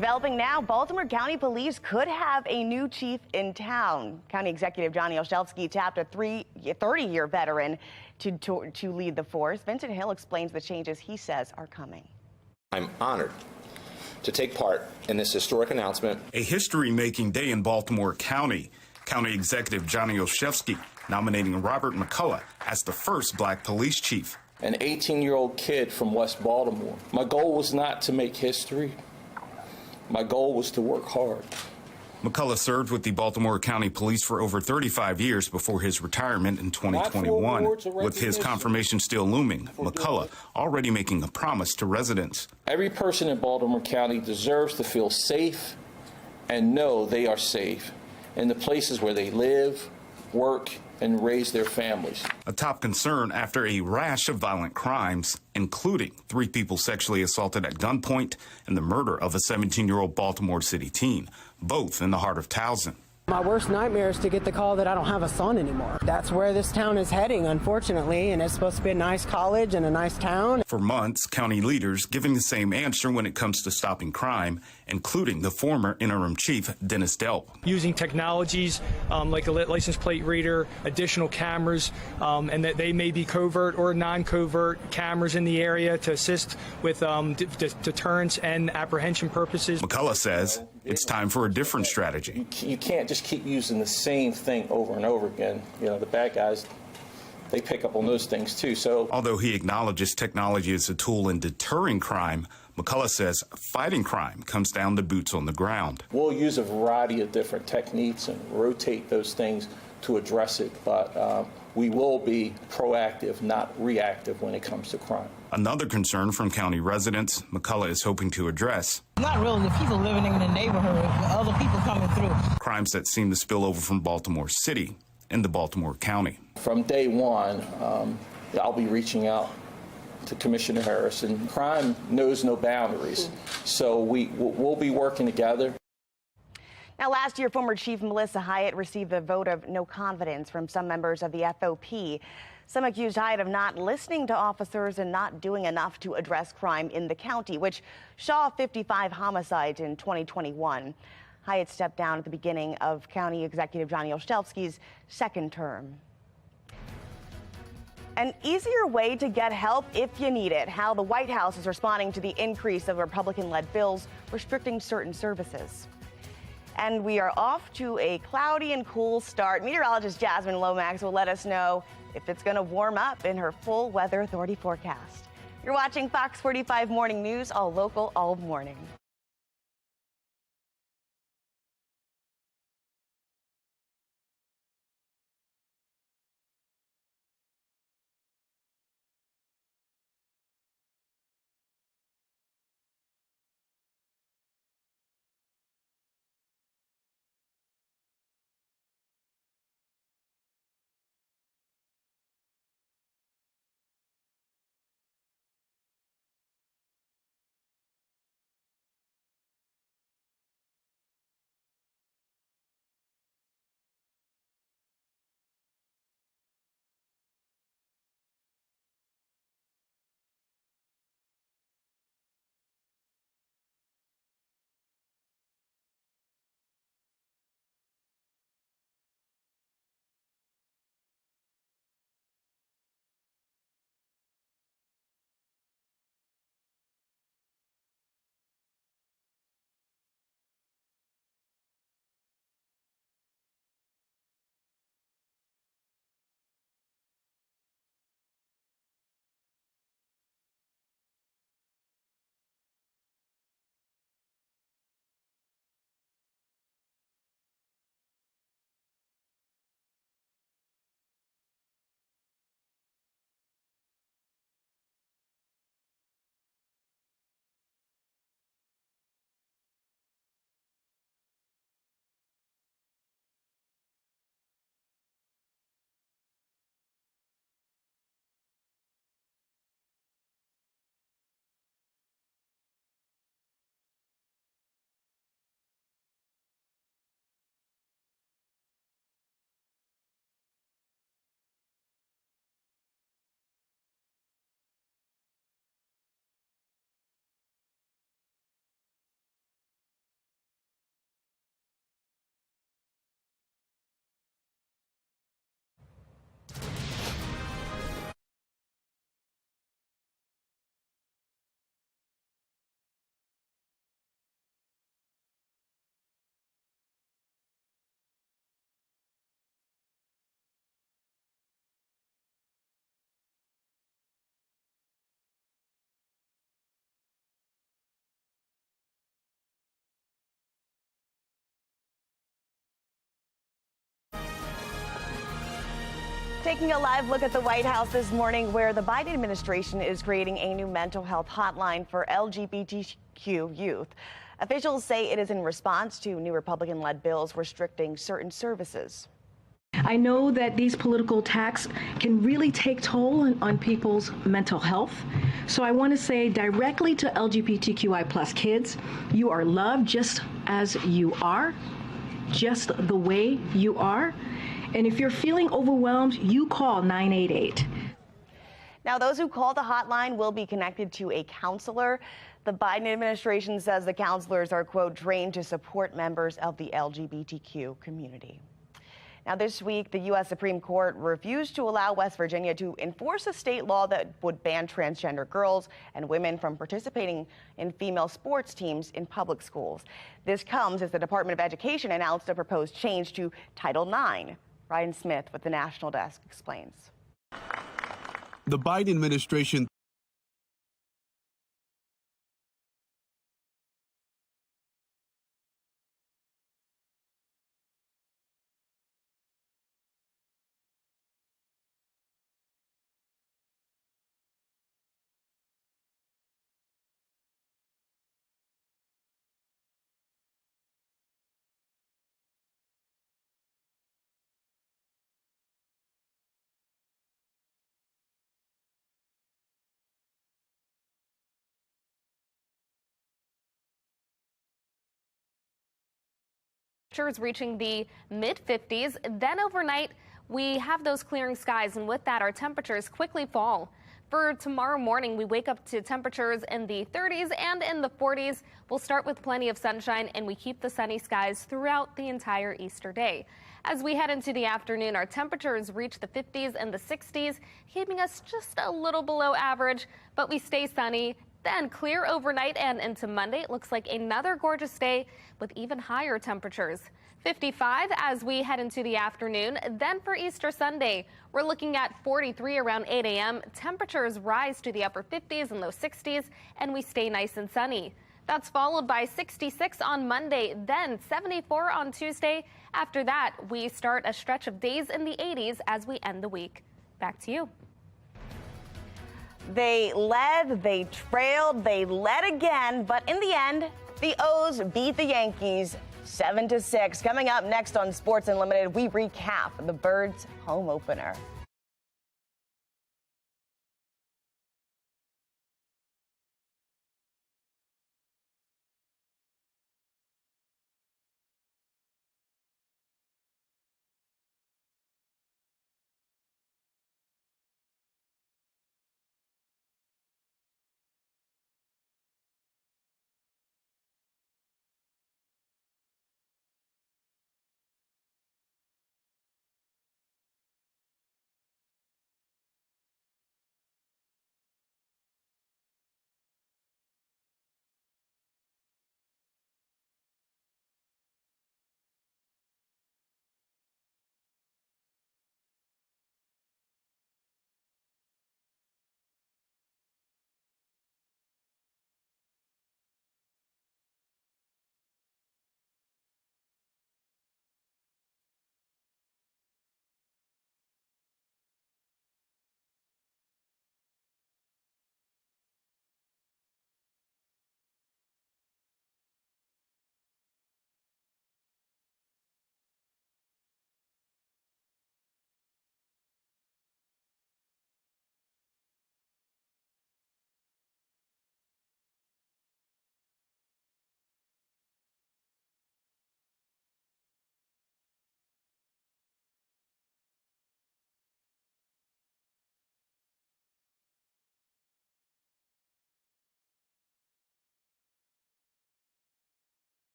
Developing now, Baltimore County Police could have a new chief in town. County Executive Johnny Olszewski tapped a 30-year veteran to lead the force. Vincent Hill explains the changes he says are coming. I'm honored to take part in this historic announcement. A history-making day in Baltimore County. County Executive Johnny Olszewski nominating Robert McCullough as the first black police chief. An 18-year-old kid from West Baltimore. My goal was not to make history. My goal was to work hard. McCullough served with the Baltimore County Police for over 35 years before his retirement in 2021. With his confirmation still looming, McCullough already making a promise to residents. Every person in Baltimore County deserves to feel safe and know they are safe in the places where they live, work, and raise their families. A top concern after a rash of violent crimes, including 3 people sexually assaulted at gunpoint and the murder of a 17-year-old Baltimore City teen, both in the heart of Towson. My worst nightmare is to get the call that I don't have a son anymore. That's where this town is heading, unfortunately, and it's supposed to be a nice college and a nice town. For months, county leaders giving the same answer when it comes to stopping crime, including the former interim chief, Dennis Dept. Using technologies like a license plate reader, additional cameras, and that they may be covert or non-covert cameras in the area to assist with deterrence and apprehension purposes. McCullough says it's time for a different strategy. You can't just keep using the same thing over and over again. You know, the bad guys, they pick up on those things too. So, although he acknowledges technology is a tool in deterring crime, McCullough says fighting crime comes down to boots on the ground. We'll use a variety of different techniques and rotate those things to address it, but we will be proactive, not reactive when it comes to crime. Another concern from county residents McCullough is hoping to address. Not really the people living in the neighborhood, other people coming through. Crimes that seem to spill over from Baltimore City into Baltimore County. From day one, I'll be reaching out to Commissioner Harris, and crime knows no boundaries. So we'll be working together. Now, last year, former Chief Melissa Hyatt received a vote of no confidence from some members of the FOP. Some accused Hyatt of not listening to officers and not doing enough to address crime in the county, which saw 55 homicides in 2021. Hyatt stepped down at the beginning of County Executive Johnny Olszewski's second term. An easier way to get help if you need it. How the White House is responding to the increase of Republican-led bills restricting certain services. And we are off to a cloudy and cool start. Meteorologist Jasmine Lomax will let us know if it's going to warm up in her full Weather Authority forecast. You're watching Fox 45 Morning News, all local, all morning. Taking a live look at the White House this morning, where the Biden administration is creating a new mental health hotline for LGBTQ youth. Officials say it is in response to new Republican-led bills restricting certain services. I know that these political attacks can really take toll on people's mental health. So I want to say directly to LGBTQI+ kids, you are loved just as you are, just the way you are. And if you're feeling overwhelmed, you call 988. Now, those who call the hotline will be connected to a counselor. The Biden administration says the counselors are, quote, trained to support members of the LGBTQ community. Now, this week, the U.S. Supreme Court refused to allow West Virginia to enforce a state law that would ban transgender girls and women from participating in female sports teams in public schools. This comes as the Department of Education announced a proposed change to Title IX. Ryan Smith with the National Desk explains. The Biden administration reaching the mid-50s. Then overnight, we have those clearing skies, and with that, our temperatures quickly fall. For tomorrow morning, we wake up to temperatures in the 30s and in the 40s. We'll start with plenty of sunshine, and we keep the sunny skies throughout the entire Easter day. As we head into the afternoon, our temperatures reach the 50s and the 60s, keeping us just a little below average, but we stay sunny. Then clear overnight and into Monday. It looks like another gorgeous day with even higher temperatures. 55 as we head into the afternoon. Then for Easter Sunday, we're looking at 43 around 8 a.m. Temperatures rise to the upper 50s and low 60s, and we stay nice and sunny. That's followed by 66 on Monday, then 74 on Tuesday. After that, we start a stretch of days in the 80s as we end the week. Back to you. They led, they trailed, they led again, but in the end, the O's beat the Yankees 7-6. Coming up next on Sports Unlimited, we recap the Birds' home opener.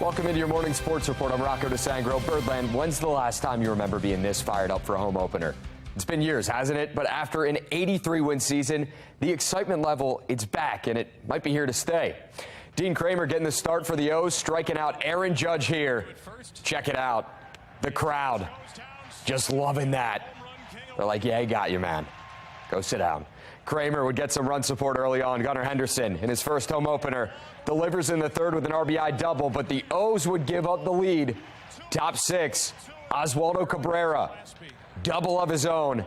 Welcome into your morning sports report. I'm Rocco DeSangro. Birdland, when's the last time you remember being this fired up for a home opener? It's been years, hasn't it? But after an 83-win season, the excitement level, it's back, and it might be here to stay. Dean Kramer getting the start for the O's, striking out Aaron Judge here. Check it out. The crowd just loving that. They're like, yeah, he got you, man. Go sit down. Kramer would get some run support early on. Gunnar Henderson in his first home opener delivers in the third with an RBI double, but the O's would give up the lead. Top six, Oswaldo Cabrera, double of his own,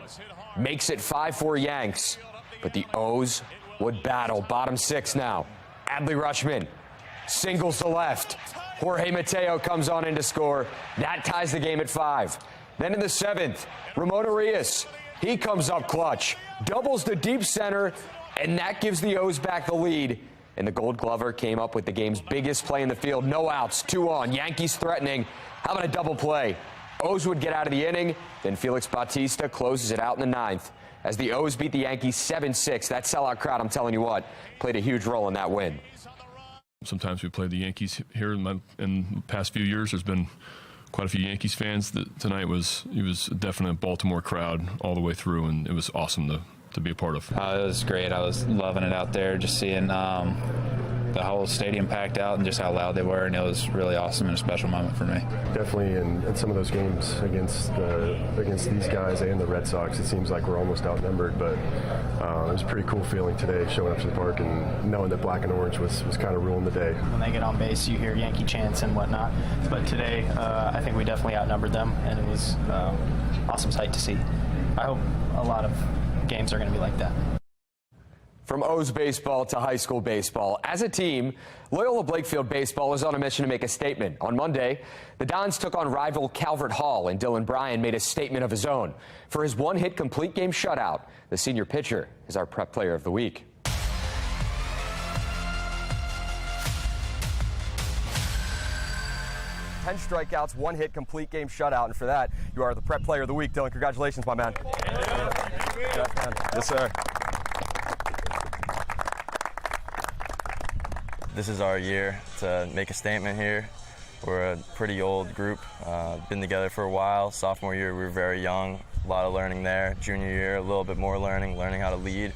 makes it 5-4 Yanks. But the O's would battle. Bottom six now. Adley Rutschman singles to left. Jorge Mateo comes on in to score. That ties the game at 5. Then in the 7th, Ramon Arias, he comes up clutch, doubles to deep center, and that gives the O's back the lead. And the Gold Glover came up with the game's biggest play in the field. No outs, 2 on. Yankees threatening. How about a double play? O's would get out of the inning. Then Felix Bautista closes it out in the 9th. As the O's beat the Yankees 7-6. That sellout crowd, I'm telling you what, played a huge role in that win. Sometimes we play the Yankees here in the past few years. There's been quite a few Yankees fans. Tonight was a definite Baltimore crowd all the way through, and it was awesome to be a part of. It was great. I was loving it out there, just seeing the whole stadium packed out and just how loud they were, and it was really awesome and a special moment for me. Definitely in some of those games against these guys and the Red Sox, it seems like we're almost outnumbered, but it was a pretty cool feeling today showing up to the park and knowing that black and orange was kind of ruling the day. When they get on base, you hear Yankee chants and whatnot, but today I think we definitely outnumbered them, and it was awesome sight to see. I hope a lot of games are going to be like that. From O's baseball to high school baseball, as a team, Loyola Blakefield baseball is on a mission to make a statement. On Monday, the Dons took on rival Calvert Hall, and Dylan Bryan made a statement of his own. For his one-hit complete game shutout, the senior pitcher is our prep player of the week. 10 strikeouts, one-hit complete game shutout, and for that, you are the prep player of the week. Dylan, congratulations, my man. Yes, sir. This is our year to make a statement here. We're a pretty old group, been together for a while. Sophomore year, we were very young, a lot of learning there. Junior year, a little bit more learning how to lead.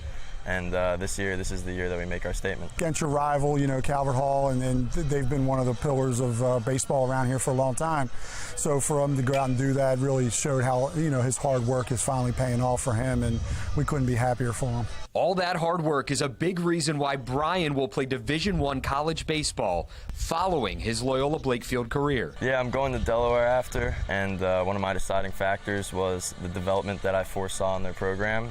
And this is the year that we make our statement. Against your rival, Calvert Hall, and they've been one of the pillars of baseball around here for a long time. So for him to go out and do that really showed how, his hard work is finally paying off for him, and we couldn't be happier for him. All that hard work is a big reason why Bryan will play Division I college baseball following his Loyola Blakefield career. Yeah, I'm going to Delaware after, and one of my deciding factors was the development that I foresaw in their program.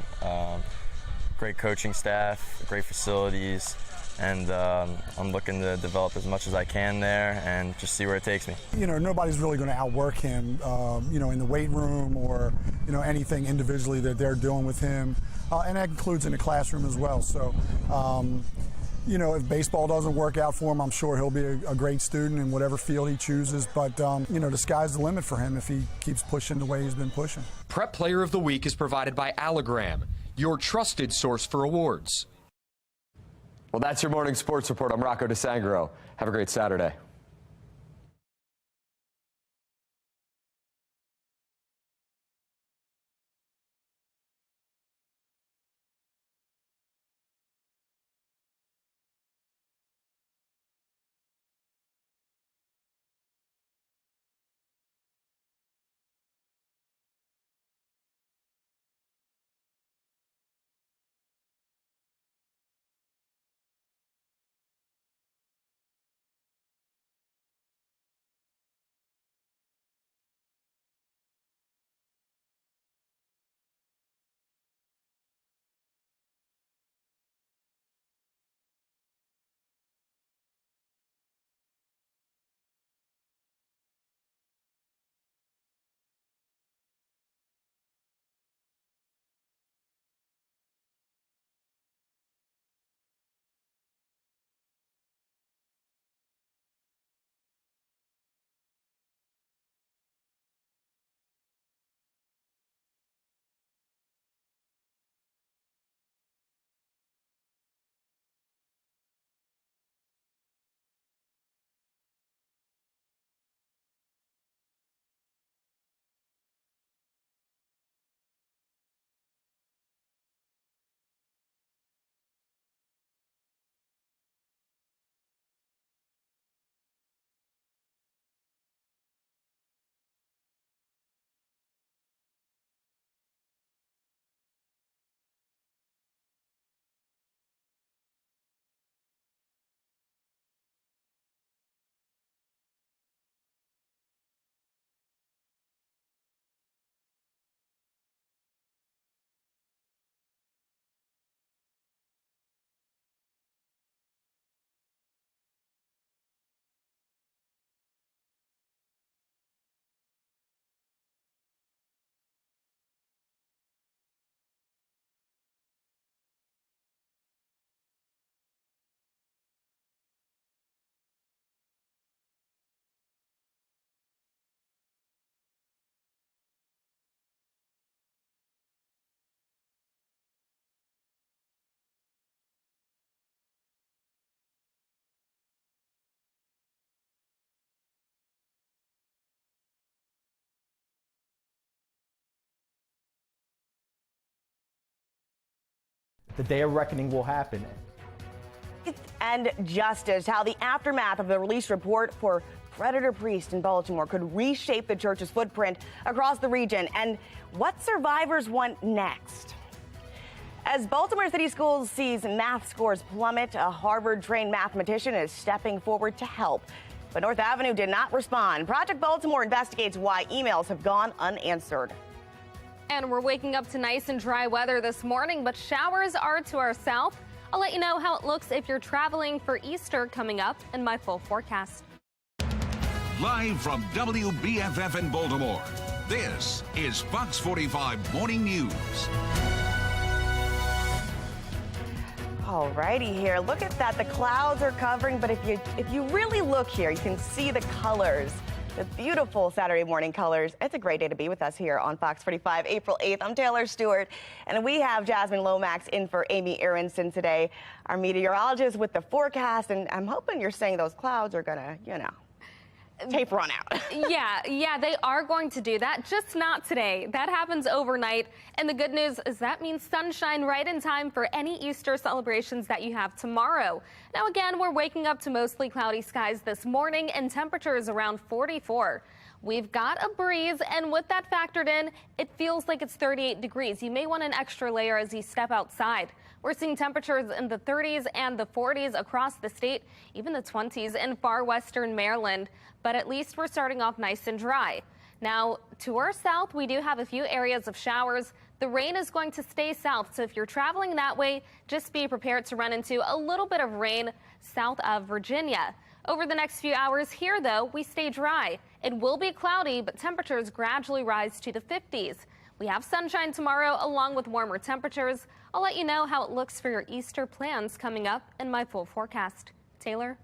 Great coaching staff, great facilities, and I'm looking to develop as much as I can there and just see where it takes me. Nobody's really going to outwork him, in the weight room or, anything individually that they're doing with him. And that includes in the classroom as well. So, if baseball doesn't work out for him, I'm sure he'll be a great student in whatever field he chooses. But, the sky's the limit for him if he keeps pushing the way he's been pushing. Prep Player of the Week is provided by Allegram, your trusted source for awards. Well, that's your morning sports report. I'm Rocco DeSangro. Have a great Saturday. the day of reckoning will happen. And justice, how the aftermath of the released report for Predator Priest in Baltimore could reshape the church's footprint across the region, and what survivors want next. As Baltimore City Schools sees math scores plummet, a Harvard-trained mathematician is stepping forward to help. But North Avenue did not respond. Project Baltimore investigates why emails have gone unanswered. And we're waking up to nice and dry weather this morning, but showers are to our south. I'll let you know how it looks if you're traveling for Easter coming up in my full forecast. Live from WBFF in Baltimore, this is Fox 45 Morning News. All righty here. Look at that. The clouds are covering, but if you really look here, you can see the colors. The beautiful Saturday morning colors. It's a great day to be with us here on Fox 45, April 8th. I'm Taylor Stewart, and we have Jasmine Lomax in for Amy Aronson today, our meteorologist with the forecast, and I'm hoping you're saying those clouds are gonna, taper on out. Yeah, they are going to do that, just not today. That happens overnight. And the good news is that means sunshine right in time for any Easter celebrations that you have tomorrow. Now, again, we're waking up to mostly cloudy skies this morning and temperatures around 44. We've got a breeze, and with that factored in, it feels like it's 38 degrees. You may want an extra layer as you step outside. We're seeing temperatures in the 30s and the 40s across the state, even the 20s in far western Maryland. But at least we're starting off nice and dry. Now, to our south, we do have a few areas of showers. The rain is going to stay south, so if you're traveling that way, just be prepared to run into a little bit of rain south of Virginia. Over the next few hours here, though, we stay dry. It will be cloudy, but temperatures gradually rise to the 50s. We have sunshine tomorrow, along with warmer temperatures. I'll let you know how it looks for your Easter plans coming up in my full forecast. Taylor?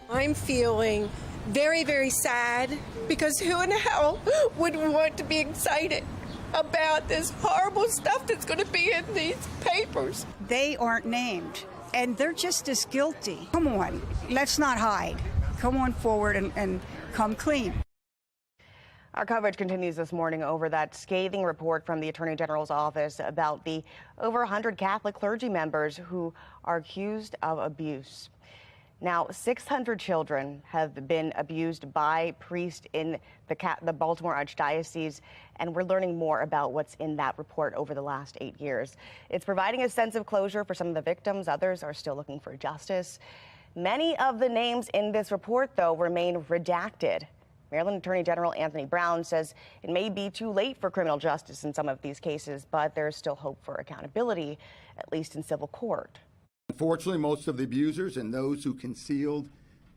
I'm feeling very, very sad, because who in the hell would want to be excited about this horrible stuff that's going to be in these papers? They aren't named, and they're just as guilty. Come on, let's not hide. Come on forward and come clean. Our coverage continues this morning over that scathing report from the Attorney General's office about the over 100 Catholic clergy members who are accused of abuse. Now, 600 children have been abused by priests in the Baltimore Archdiocese, and we're learning more about what's in that report over the last 8 years. It's providing a sense of closure for some of the victims. Others are still looking for justice. Many of the names in this report, though, remain redacted. Maryland Attorney General Anthony Brown says it may be too late for criminal justice in some of these cases, but there's still hope for accountability, at least in civil court. Unfortunately, most of the abusers and those who concealed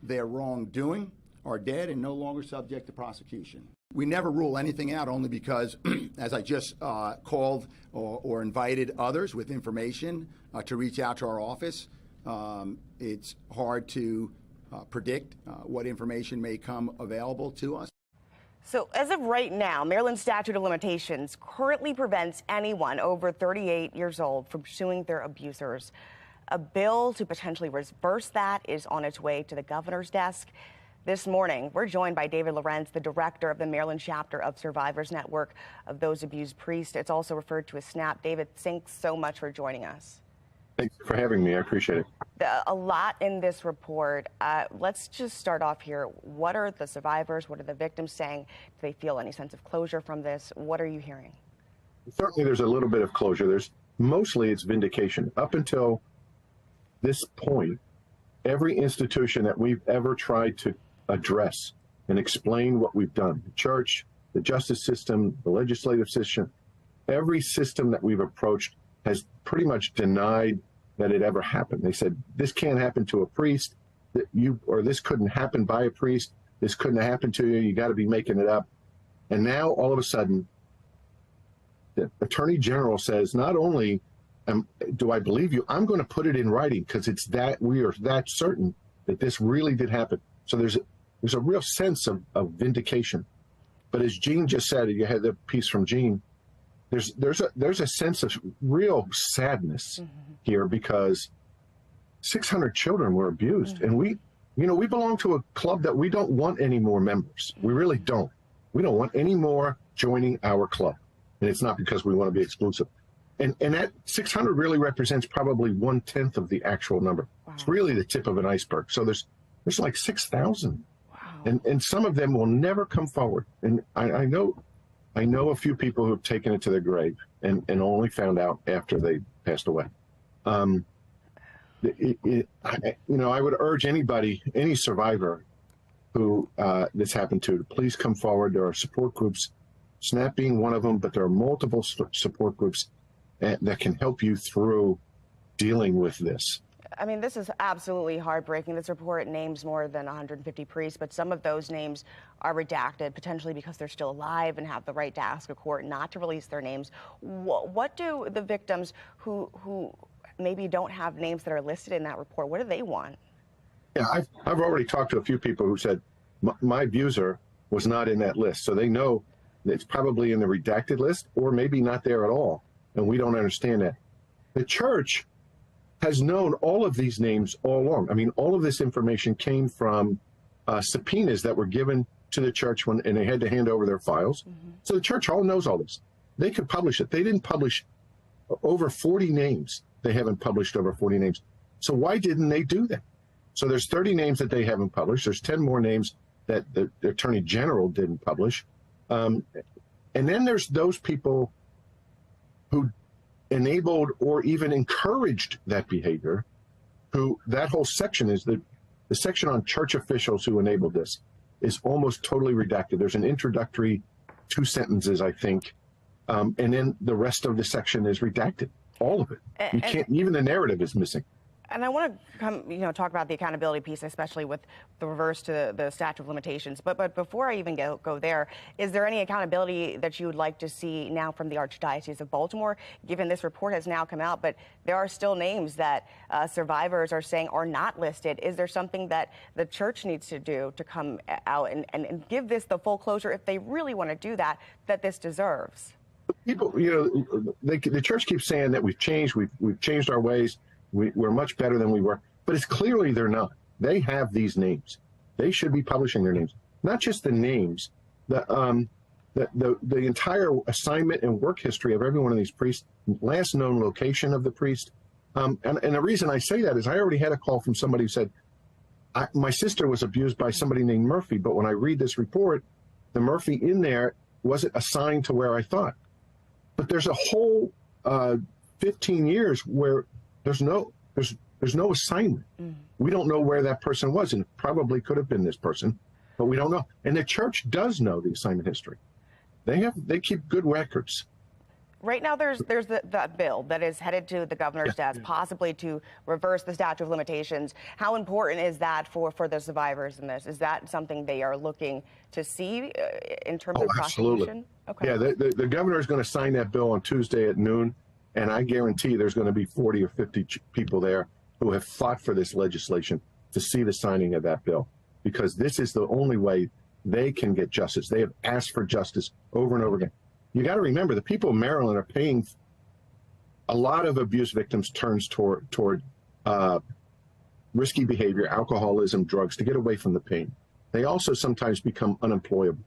their wrongdoing are dead and no longer subject to prosecution. We never rule anything out, only because, as I just called or invited others with information to reach out to our office, it's hard to predict what information may come available to us. So as of right now, Maryland's statute of limitations currently prevents anyone over 38 years old from suing their abusers. A bill to potentially reverse that is on its way to the governor's desk. This morning, we're joined by David Lorenz, the director of the Maryland chapter of Survivors Network of Those Abused Priests. It's also referred to as SNAP. David, thanks so much for joining us. Thanks for having me. I appreciate it. A lot in this report. Let's just start off here. What are the survivors? What are the victims saying? Do they feel any sense of closure from this? What are you hearing? Certainly there's a little bit of closure. Mostly it's vindication. Up until this point, every institution that we've ever tried to address and explain what we've done, the church, the justice system, the legislative system, every system that we've approached has pretty much denied that it ever happened. They said, this can't happen to a priest, or this couldn't happen by a priest, this couldn't happen to you got to be making it up. And now, all of a sudden, the Attorney General says, not only do I believe you, I'm going to put it in writing, because we are that certain that this really did happen. So there's a real sense of vindication. But as Gene just said, you had the piece from Gene, there's a sense of real sadness here, because 600 children were abused, and we belong to a club that we don't want any more members. We really don't. We don't want any more joining our club, and it's not because we want to be exclusive. And that 600 really represents probably 1/10 of the actual number. Wow. It's really the tip of an iceberg. So there's like 6,000. Wow. And some of them will never come forward. And I know a few people who have taken it to their grave and only found out after they passed away. I would urge anybody, any survivor who this happened to please come forward. There are support groups, SNAP being one of them, but there are multiple support groups that can help you through dealing with this. I mean, this is absolutely heartbreaking. This report names more than 150 priests, but some of those names are redacted, potentially because they're still alive and have the right to ask a court not to release their names. What do the victims who maybe don't have names that are listed in that report, what do they want? Yeah, I've already talked to a few people who said my abuser was not in that list, so they know that it's probably in the redacted list or maybe not there at all, and we don't understand that. The church has known all of these names all along. I mean, all of this information came from subpoenas that were given to the church and they had to hand over their files. Mm-hmm. So the church all knows all this. They could publish it. They didn't publish over 40 names. They haven't published over 40 names. So why didn't they do that? So there's 30 names that they haven't published. There's 10 more names that the Attorney General didn't publish. And then there's those people who enabled or even encouraged that behavior, who that whole section is the section on church officials who enabled this is almost totally redacted. There's an introductory 2 sentences, I think, and then the rest of the section is redacted, all of it. You can't, even the narrative is missing. And I want to talk about the accountability piece, especially with the reverse to the statute of limitations. But before I even go there, is there any accountability that you would like to see now from the Archdiocese of Baltimore, given this report has now come out, but there are still names that survivors are saying are not listed? Is there something that the church needs to do to come out and give this the full closure, if they really want to do that this deserves? People, the church keeps saying that we've changed our ways. We're much better than we were, but it's clearly they're not. They have these names. They should be publishing their names, not just the names, the entire assignment and work history of every one of these priests, last known location of the priest. And the reason I say that is I already had a call from somebody who said, my sister was abused by somebody named Murphy, but when I read this report, the Murphy in there wasn't assigned to where I thought. But there's a whole 15 years where there's no assignment. Mm. We don't know where that person was, and it probably could have been this person, but we don't know. And the church does know the assignment history. They keep good records. Right now, there's that bill that is headed to the governor's desk, possibly to reverse the statute of limitations. How important is that for the survivors in this? Is that something they are looking to see in terms of prosecution? Absolutely. Okay. Yeah, the governor is going to sign that bill on Tuesday at noon. And I guarantee there's going to be 40 or 50 people there who have fought for this legislation to see the signing of that bill, because this is the only way they can get justice. They have asked for justice over and over again. You got to remember, the people of Maryland are paying. A lot of abuse victims turns toward risky behavior, alcoholism, drugs, to get away from the pain. They also sometimes become unemployable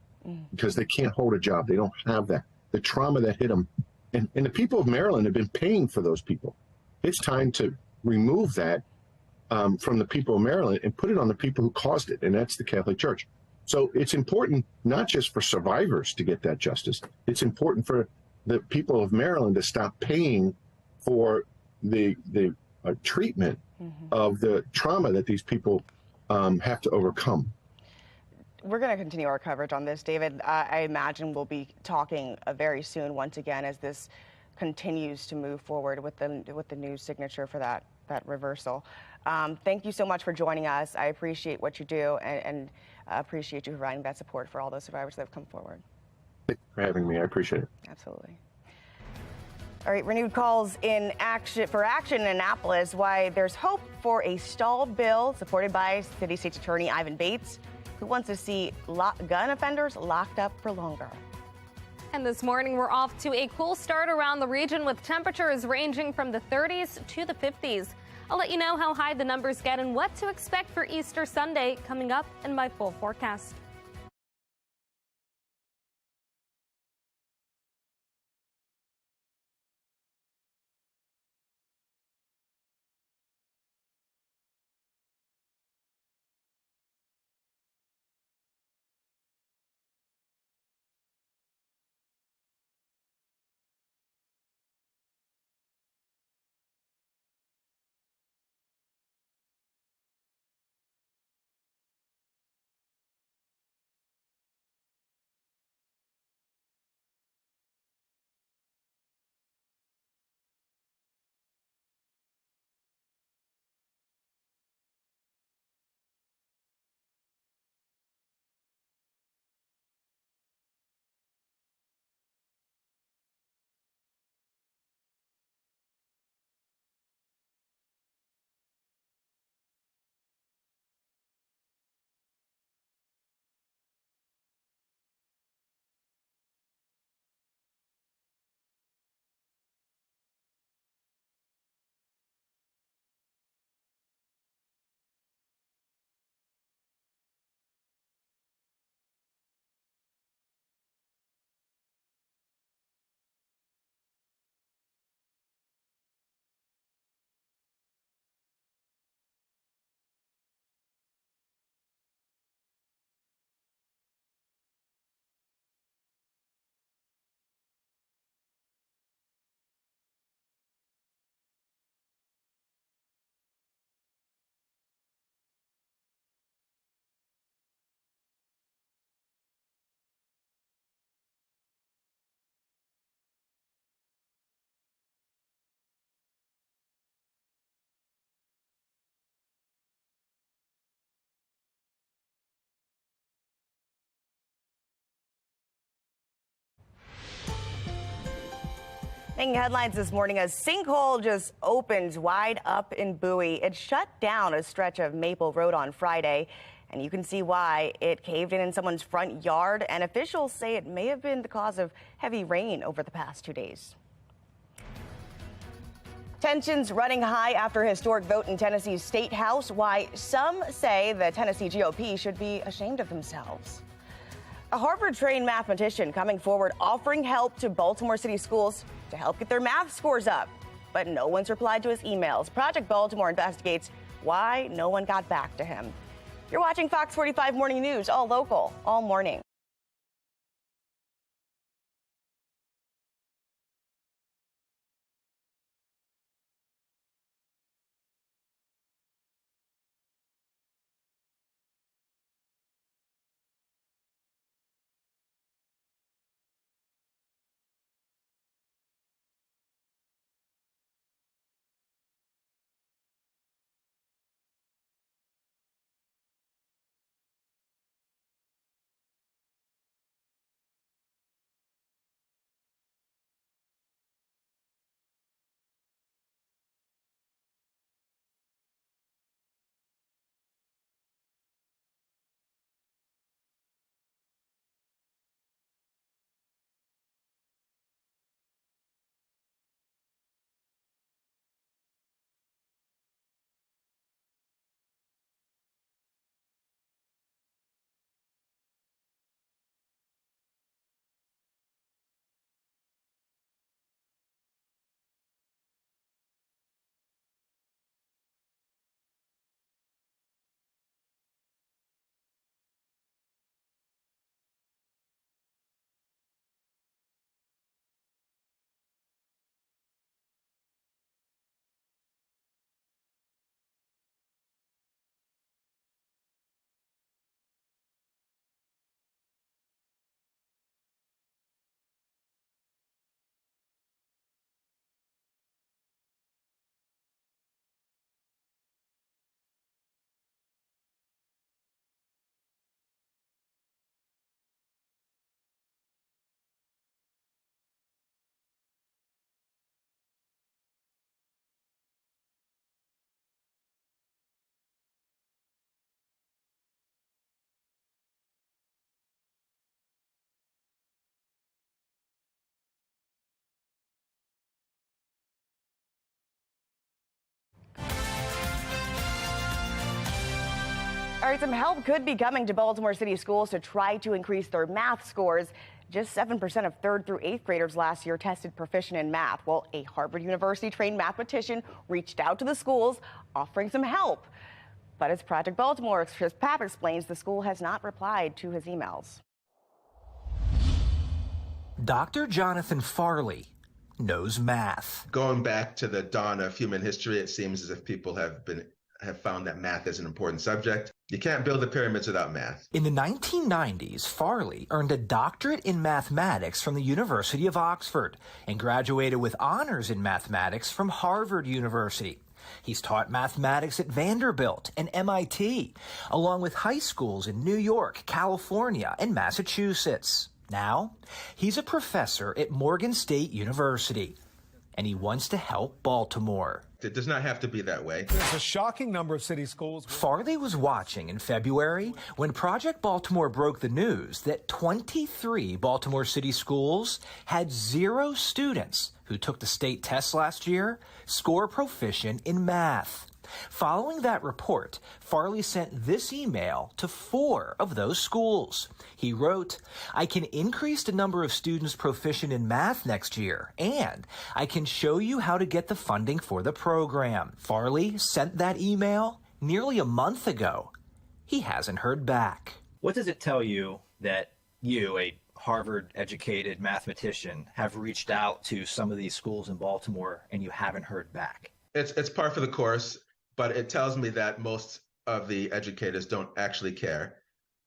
because they can't hold a job. They don't have that. The trauma that hit them. And the people of Maryland have been paying for those people. It's time to remove that from the people of Maryland and put it on the people who caused it, and that's the Catholic Church. So it's important not just for survivors to get that justice. It's important for the people of Maryland to stop paying for the treatment of the trauma that these people have to overcome. We're going to continue our coverage on this, David. I imagine we'll be talking very soon once again as this continues to move forward with the new signature for that reversal. Thank you so much for joining us. I appreciate what you do and appreciate you providing that support for all those survivors that have come forward. Thanks for having me. I appreciate it. Absolutely. All right, renewed calls in action in Annapolis. Why there's hope for a stalled bill supported by City State's Attorney Ivan Bates, who wants to see gun offenders locked up for longer. And this morning, we're off to a cool start around the region with temperatures ranging from the 30s to the 50s. I'll let you know how high the numbers get and what to expect for Easter Sunday coming up in my full forecast. Making headlines this morning, a sinkhole just opened wide up in Bowie. It shut down a stretch of Maple Road on Friday, and you can see why. It caved in someone's front yard, and officials say it may have been the cause of heavy rain over the past 2 days. Tensions running high after a historic vote in Tennessee's State House. Why some say the Tennessee GOP should be ashamed of themselves. A Harvard-trained mathematician coming forward offering help to Baltimore City schools to help get their math scores up. But no one's replied to his emails. Project Baltimore investigates why no one got back to him. You're watching Fox 45 Morning News, all local, all morning. All right, some help could be coming to Baltimore City schools to try to increase their math scores. Just 7% of 3rd through 8th graders last year tested proficient in math. Well, a Harvard University-trained mathematician reached out to the schools offering some help. But as Project Baltimore's Chris Papp explains, the school has not replied to his emails. Dr. Jonathan Farley knows math. Going back to the dawn of human history, it seems as if people have found that math is an important subject. You can't build the pyramids without math. In the 1990s, Farley earned a doctorate in mathematics from the University of Oxford and graduated with honors in mathematics from Harvard University. He's taught mathematics at Vanderbilt and MIT, along with high schools in New York, California, and Massachusetts. Now, he's a professor at Morgan State University, and he wants to help Baltimore. It does not have to be that way. There's a shocking number of city schools. Farley was watching in February when Project Baltimore broke the news that 23 Baltimore City schools had 0 students who took the state test last year score proficient in math. Following that report, Farley sent this email to 4 of those schools. He wrote, "I can increase the number of students proficient in math next year, and I can show you how to get the funding for the program." Farley sent that email nearly a month ago. He hasn't heard back. What does it tell you that you, a Harvard-educated mathematician, have reached out to some of these schools in Baltimore and you haven't heard back? It's par for the course, but it tells me that most of the educators don't actually care.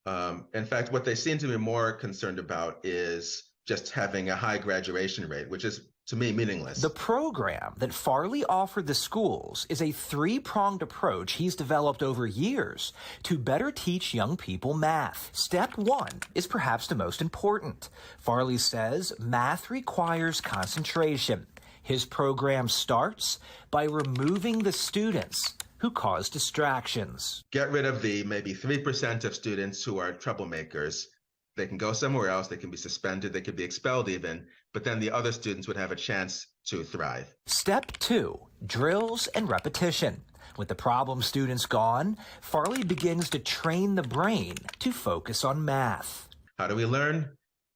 In fact, what they seem to be more concerned about is just having a high graduation rate, which is, to me, meaningless. The program that Farley offered the schools is a 3-pronged approach he's developed over years to better teach young people math. Step 1 is perhaps the most important. Farley says math requires concentration. His program starts by removing the students who cause distractions. Get rid of the maybe 3% of students who are troublemakers. They can go somewhere else, they can be suspended, they could be expelled even, but then the other students would have a chance to thrive. Step 2, drills and repetition. With the problem students gone, Farley begins to train the brain to focus on math. How do we learn?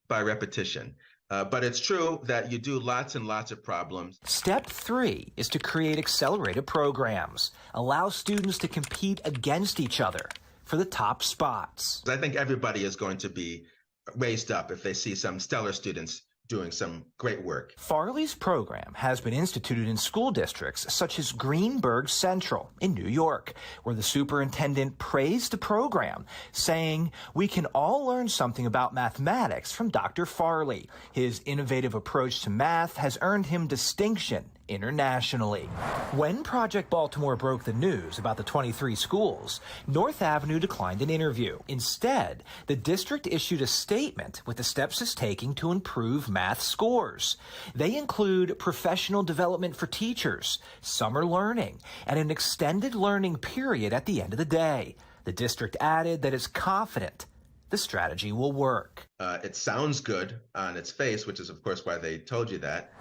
By repetition. But it's true that you do lots and lots of problems. Step 3 is to create accelerated programs. Allow students to compete against each other for the top spots. I think everybody is going to be raised up if they see some stellar students doing some great work. Farley's program has been instituted in school districts such as Greenburgh Central in New York, where the superintendent praised the program, saying, "We can all learn something about mathematics from Dr. Farley. His innovative approach to math has earned him distinction internationally." When Project Baltimore broke the news about the 23 schools, North Avenue declined an interview. Instead, the district issued a statement with the steps it's taking to improve math scores. They include professional development for teachers, summer learning, and an extended learning period at the end of the day. The district added that it's confident the strategy will work. It sounds good on its face, which is of course why they told you that.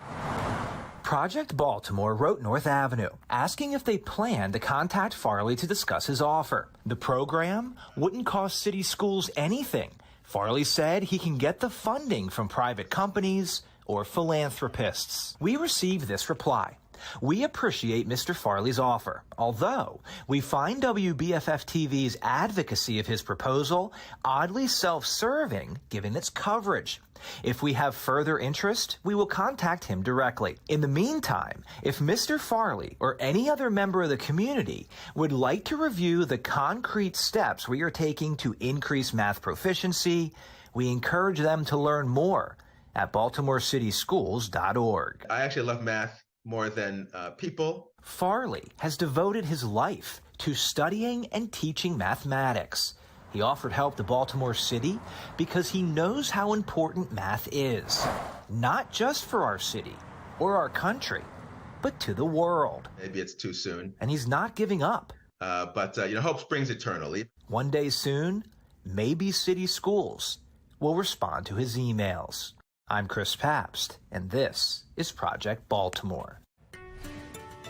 Project Baltimore wrote North Avenue, asking if they plan to contact Farley to discuss his offer. The program wouldn't cost city schools anything. Farley said he can get the funding from private companies or philanthropists. We received this reply. We appreciate Mr. Farley's offer, although we find WBFF TV's advocacy of his proposal oddly self-serving given its coverage. If we have further interest, we will contact him directly. In the meantime, if Mr. Farley or any other member of the community would like to review the concrete steps we are taking to increase math proficiency, we encourage them to learn more at baltimorecityschools.org. I actually love math more than people. Farley has devoted his life to studying and teaching mathematics. He offered help to Baltimore City because he knows how important math is, not just for our city or our country, but to the world. Maybe it's too soon. And he's not giving up. But hope springs eternally. One day soon, maybe city schools will respond to his emails. I'm Chris Pabst, and this is Project Baltimore.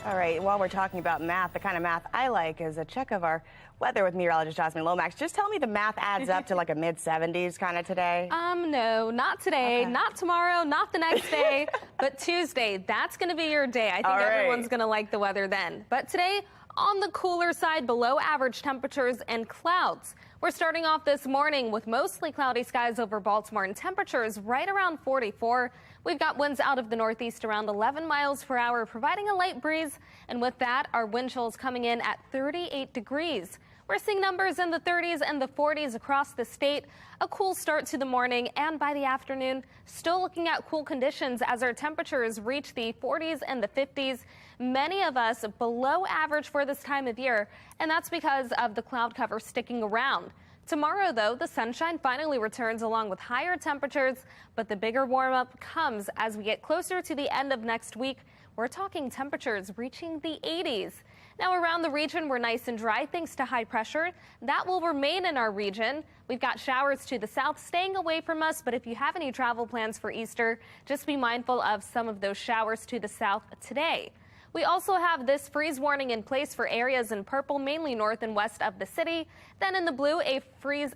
All right, while we're talking about math, the kind of math I like is a check of our weather with meteorologist Jasmine Lomax. Just tell me the math adds up to like a mid-70s kind of today. No, not today, not tomorrow, not the next day, but Tuesday. That's going to be your day. I think everyone's going to like the weather then. But today, on the cooler side, below average temperatures and clouds. We're starting off this morning with mostly cloudy skies over Baltimore and temperatures right around 44. We've got winds out of the northeast around 11 miles per hour, providing a light breeze. And with that, our wind chills coming in at 38 degrees. We're seeing numbers in the 30s and the 40s across the state. A cool start to the morning, and by the afternoon, still looking at cool conditions as our temperatures reach the 40s and the 50s. Many of us below average for this time of year, and that's because of the cloud cover sticking around. Tomorrow, though, the sunshine finally returns along with higher temperatures, but the bigger warm-up comes as we get closer to the end of next week. We're talking temperatures reaching the 80s. Now, around the region, we're nice and dry thanks to high pressure. That will remain in our region. We've got showers to the south staying away from us, but if you have any travel plans for Easter, just be mindful of some of those showers to the south today. We also have this freeze warning in place for areas in purple, mainly north and west of the city. Then in the blue, a freeze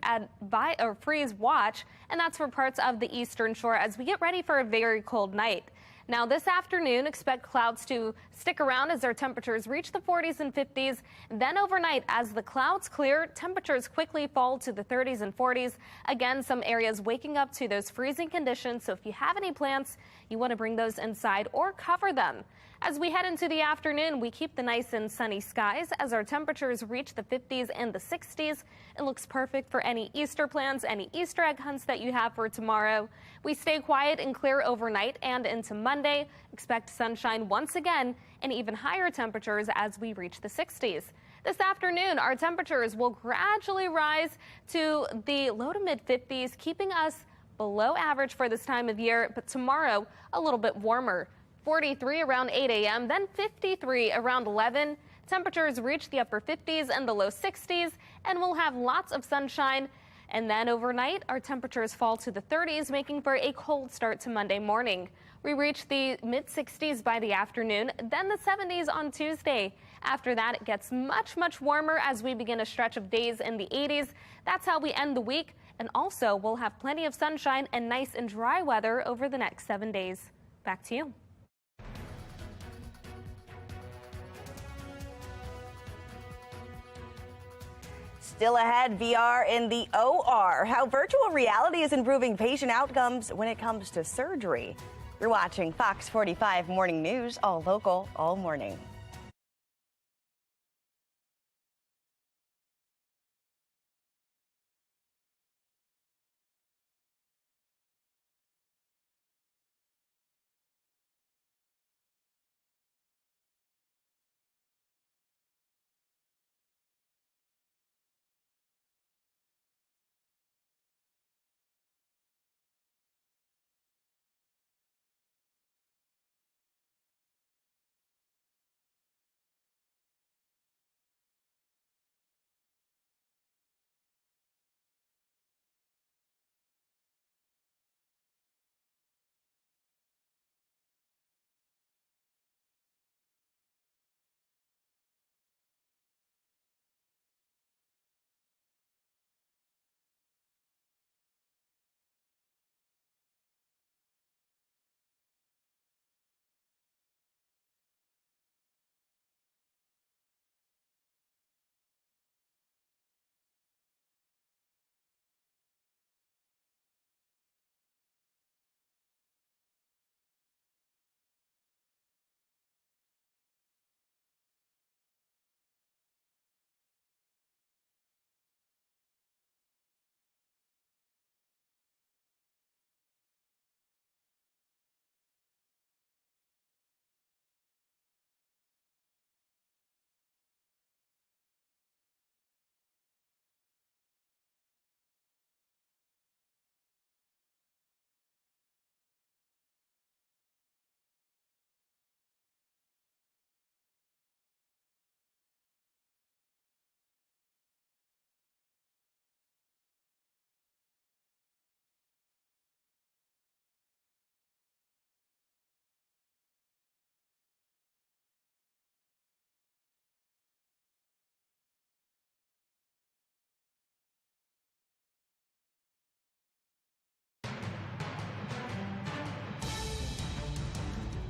watch, and that's for parts of the eastern shore as we get ready for a very cold night. Now this afternoon, expect clouds to stick around as our temperatures reach the 40s and 50s. Then overnight, as the clouds clear, temperatures quickly fall to the 30s and 40s. Again, some areas waking up to those freezing conditions. So if you have any plants, you want to bring those inside or cover them. As we head into the afternoon, we keep the nice and sunny skies as our temperatures reach the 50s and the 60s. It looks perfect for any Easter plans, any Easter egg hunts that you have for tomorrow. We stay quiet and clear overnight and into Monday. Expect sunshine once again and even higher temperatures as we reach the 60s. This afternoon, our temperatures will gradually rise to the low to mid 50s, keeping us below average for this time of year. But tomorrow, a little bit warmer. 43 around 8 a.m., then 53 around 11. Temperatures reach the upper 50s and the low 60s, and we'll have lots of sunshine. And then overnight, our temperatures fall to the 30s, making for a cold start to Monday morning. We reach the mid-60s by the afternoon, then the 70s on Tuesday. After that, it gets much, much warmer as we begin a stretch of days in the 80s. That's how we end the week. And also, we'll have plenty of sunshine and nice and dry weather over the next 7 days. Back to you. Still ahead, VR in the OR. How virtual reality is improving patient outcomes when it comes to surgery. You're watching Fox 45 Morning News, all local, all morning.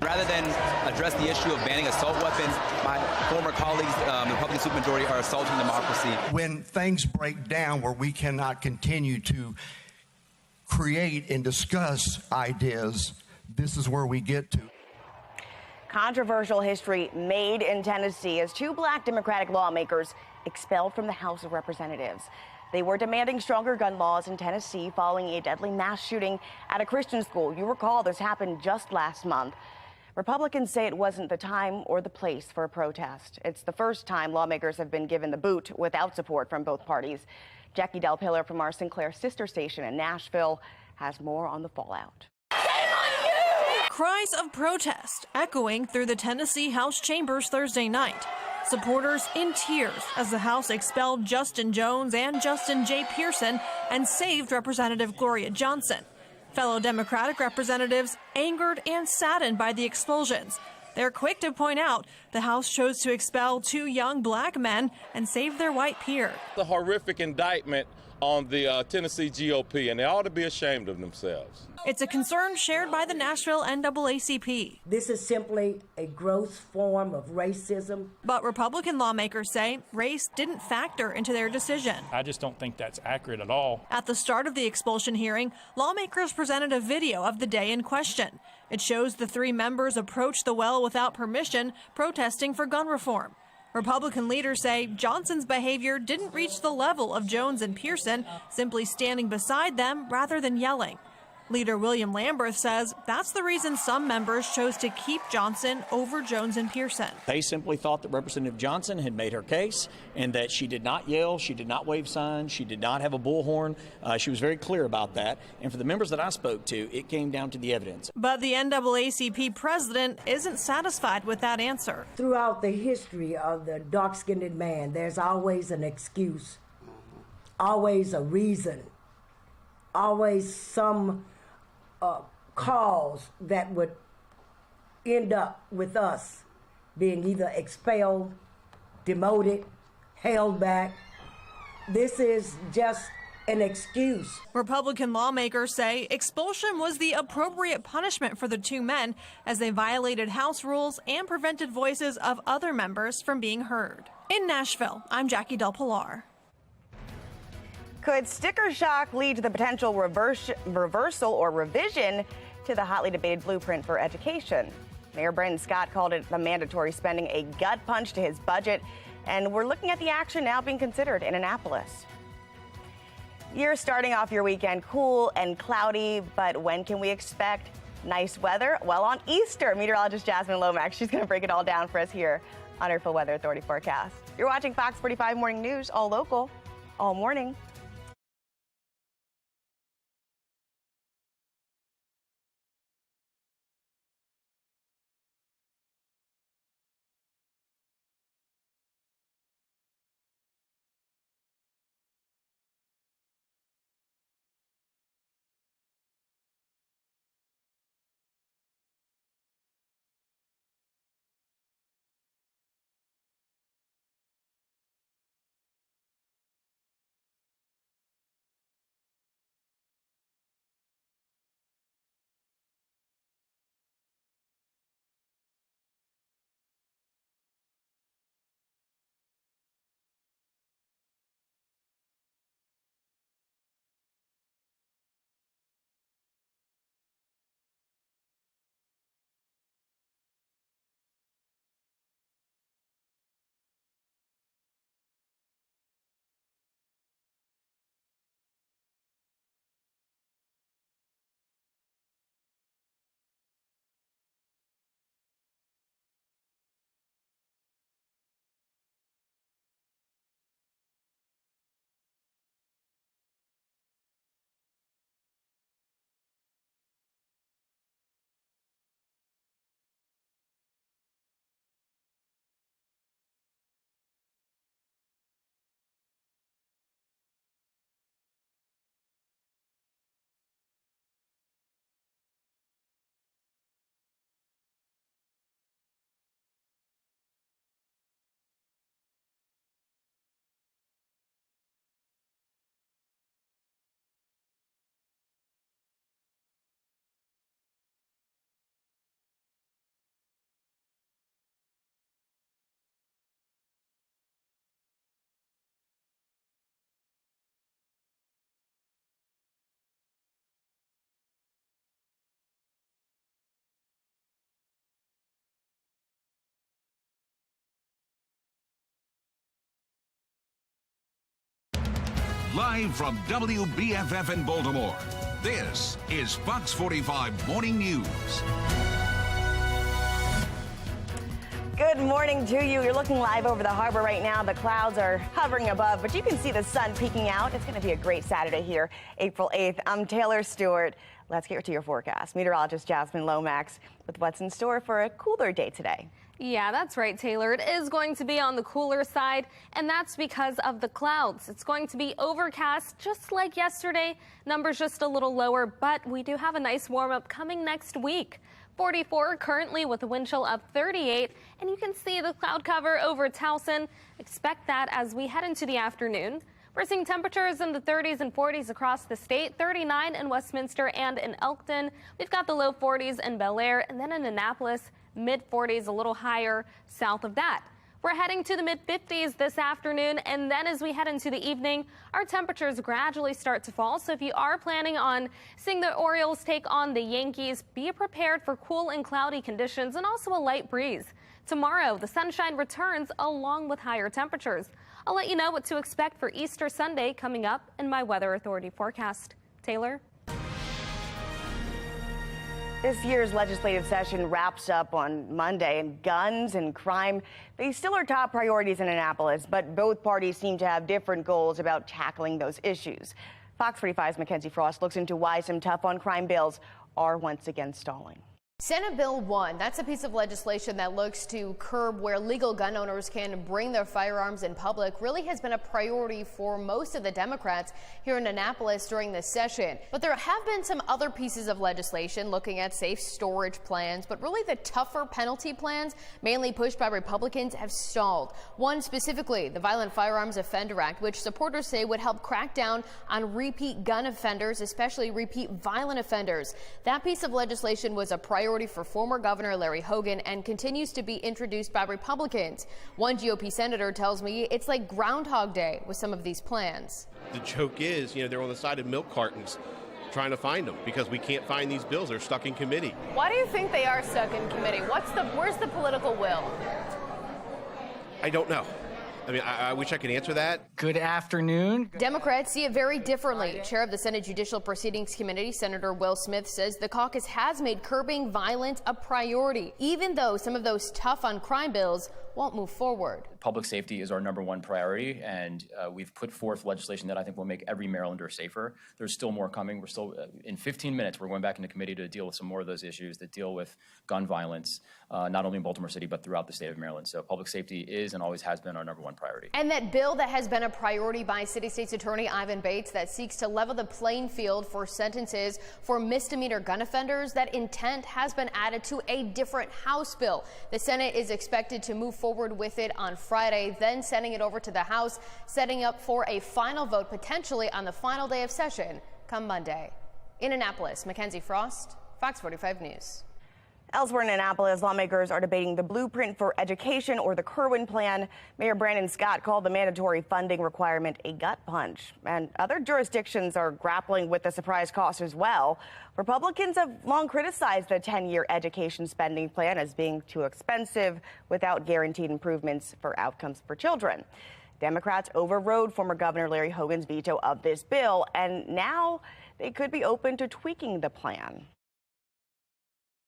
Rather than address the issue of banning assault weapons, my former colleagues, the Republican supermajority, are assaulting democracy. When things break down where we cannot continue to create and discuss ideas, this is where we get to. Controversial history made in Tennessee as two black Democratic lawmakers expelled from the House of Representatives. They were demanding stronger gun laws in Tennessee following a deadly mass shooting at a Christian school. You recall this happened just last month. Republicans say it wasn't the time or the place for a protest. It's the first time lawmakers have been given the boot without support from both parties. Jackie Del Pillar from our Sinclair sister station in Nashville has more on the fallout. Cries of protest echoing through the Tennessee House chambers Thursday night. Supporters in tears as the House expelled Justin Jones and Justin J. Pearson and saved Representative Gloria Johnson. Fellow Democratic representatives angered and saddened by the expulsions. They're quick to point out the House chose to expel two young black men and save their white peer. The horrific indictment on the Tennessee GOP, and they ought to be ashamed of themselves. It's a concern shared by the Nashville NAACP. This is simply a gross form of racism. But Republican lawmakers say race didn't factor into their decision. I just don't think that's accurate at all. At the start of the expulsion hearing, lawmakers presented a video of the day in question. It shows the three members approach the well without permission, protesting for gun reform. Republican leaders say Johnson's behavior didn't reach the level of Jones and Pearson, simply standing beside them rather than yelling. Leader William Lamberth says that's the reason some members chose to keep Johnson over Jones and Pearson. They simply thought that Representative Johnson had made her case and that she did not yell, she did not wave signs, she did not have a bullhorn. She was very clear about that. And for the members that I spoke to, it came down to the evidence. But the NAACP president isn't satisfied with that answer. Throughout the history of the dark-skinned man, there's always an excuse, always a reason, always some cause that would end up with us being either expelled, demoted, held back. This is just an excuse. Republican lawmakers say expulsion was the appropriate punishment for the two men as they violated House rules and prevented voices of other members from being heard. In Nashville, I'm Jackie Del Pilar. Could sticker shock lead to the potential reversal or revision to the hotly debated blueprint for education? Mayor Brandon Scott called it the mandatory spending a gut punch to his budget, and we're looking at the action now being considered in Annapolis. You're starting off your weekend cool and cloudy, but when can we expect nice weather? Well, on Easter, meteorologist Jasmine Lomax, she's going to break it all down for us here on our Full Weather Authority forecast. You're watching Fox 45 Morning News, all local, all morning. Live from WBFF in Baltimore, this is Fox 45 Morning News. Good morning to you. You're looking live over the harbor right now. The clouds are hovering above, but you can see the sun peeking out. It's going to be a great Saturday here, April 8th. I'm Taylor Stewart. Let's get to your forecast. Meteorologist Jasmine Lomax with what's in store for a cooler day today. Yeah, that's right, Taylor. It is going to be on the cooler side, and that's because of the clouds. It's going to be overcast just like yesterday. Numbers just a little lower, but we do have a nice warm-up coming next week. 44 currently with a wind chill of 38, and you can see the cloud cover over Towson. Expect that as we head into the afternoon. We're seeing temperatures in the 30s and 40s across the state, 39 in Westminster and in Elkton. We've got the low 40s in Bel Air, and then in Annapolis, mid-40s, a little higher south of that. We're heading to the mid-50s this afternoon, and then as we head into the evening, our temperatures gradually start to fall. So if you are planning on seeing the Orioles take on the Yankees, be prepared for cool and cloudy conditions and also a light breeze. Tomorrow, the sunshine returns along with higher temperatures. I'll let you know what to expect for Easter Sunday coming up in my Weather Authority forecast. Taylor? This year's legislative session wraps up on Monday, and guns and crime, they still are top priorities in Annapolis, but both parties seem to have different goals about tackling those issues. Fox 45's Mackenzie Frost looks into why some tough on crime bills are once again stalling. Senate Bill 1, that's a piece of legislation that looks to curb where legal gun owners can bring their firearms in public, really has been a priority for most of the Democrats here in Annapolis during this session. But there have been some other pieces of legislation looking at safe storage plans, but really the tougher penalty plans, mainly pushed by Republicans, have stalled. One specifically, the Violent Firearms Offender Act, which supporters say would help crack down on repeat gun offenders, especially repeat violent offenders. That piece of legislation was a priority for former Governor Larry Hogan and continues to be introduced by Republicans. One GOP senator tells me it's like Groundhog Day with some of these plans. The joke is, they're on the side of milk cartons trying to find them because we can't find these bills. They're stuck in committee. Why do you think they are stuck in committee? Where's the political will? I don't know. I wish I could answer that. Good afternoon. Democrats see it very differently. Chair of the Senate Judicial Proceedings Committee, Senator Will Smith, says the caucus has made curbing violence a priority, even though some of those tough on crime bills won't move forward. Public safety is our #1 priority, and we've put forth legislation that I think will make every Marylander safer. There's still more coming. We're still, in 15 minutes, we're going back into committee to deal with some more of those issues that deal with gun violence, not only in Baltimore City, but throughout the state of Maryland. So public safety is and always has been our #1 priority. And that bill that has been a priority by City State's Attorney Ivan Bates that seeks to level the playing field for sentences for misdemeanor gun offenders, that intent has been added to a different House bill. The Senate is expected to move forward with it on Friday, then sending it over to the House, setting up for a final vote potentially on the final day of session come Monday. In Annapolis, Mackenzie Frost, Fox 45 News. Elsewhere in Annapolis, lawmakers are debating the blueprint for education, or the Kerwin plan. Mayor Brandon Scott called the mandatory funding requirement a gut punch. And other jurisdictions are grappling with the surprise cost as well. Republicans have long criticized the 10-year education spending plan as being too expensive without guaranteed improvements for outcomes for children. Democrats overrode former Governor Larry Hogan's veto of this bill, and now they could be open to tweaking the plan.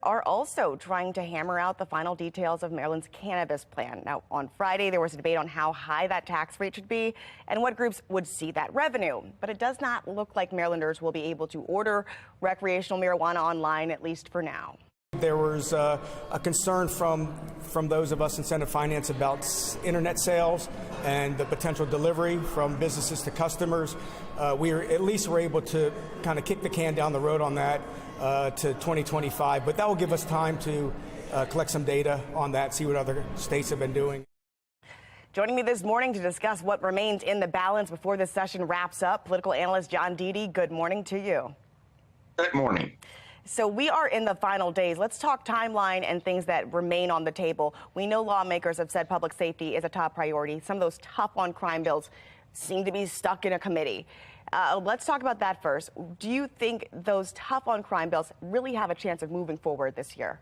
Are also trying to hammer out the final details of Maryland's cannabis plan. Now, on Friday, there was a debate on how high that tax rate should be and what groups would see that revenue. But it does not look like Marylanders will be able to order recreational marijuana online, at least for now. There was a concern from those of us in Senate Finance about internet sales and the potential delivery from businesses to customers. We were able to kind of kick the can down the road on that to 2025, but that will give us time to collect some data on that, see what other states have been doing. Joining me this morning to discuss what remains in the balance before this session wraps up, political analyst John Deedy. Good morning to you. Good morning. So we are in the final days. Let's talk timeline and things that remain on the table. We know lawmakers have said public safety is a top priority. Some of those tough on crime bills seem to be stuck in a committee. Let's talk about that first. Do you think those tough on crime bills really have a chance of moving forward this year?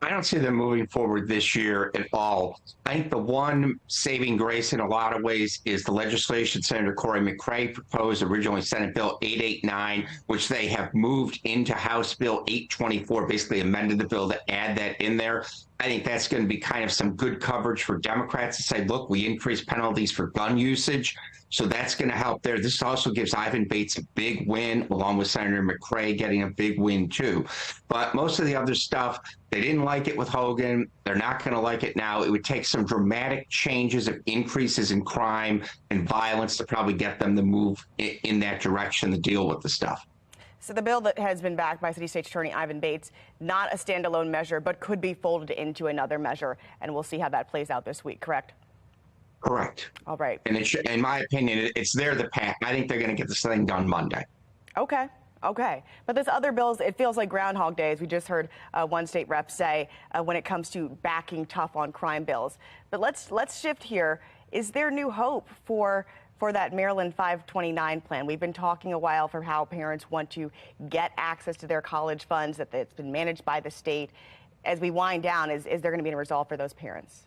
I don't see them moving forward this year at all. I think the one saving grace in a lot of ways is the legislation Senator Corey McCray proposed, originally Senate Bill 889, which they have moved into House Bill 824, basically amended the bill to add that in there. I think that's going to be kind of some good coverage for Democrats to say, look, we increased penalties for gun usage. So that's going to help there. This also gives Ivan Bates a big win, along with Senator McCray getting a big win, too. But most of the other stuff, they didn't like it with Hogan. They're not going to like it now. It would take some dramatic changes of increases in crime and violence to probably get them to move in that direction to deal with the stuff. So the bill that has been backed by City State Attorney Ivan Bates, not a standalone measure, but could be folded into another measure. And we'll see how that plays out this week, correct? Correct. All right. And in my opinion, it's there to pass. I think they're going to get this thing done Monday. Okay. But this other bills, it feels like Groundhog Day, as we just heard one state rep say, when it comes to backing tough on crime bills. But let's shift here. Is there new hope for that Maryland 529 plan? We've been talking a while for how parents want to get access to their college funds, that it's been managed by the state. As we wind down, is there going to be a resolve for those parents?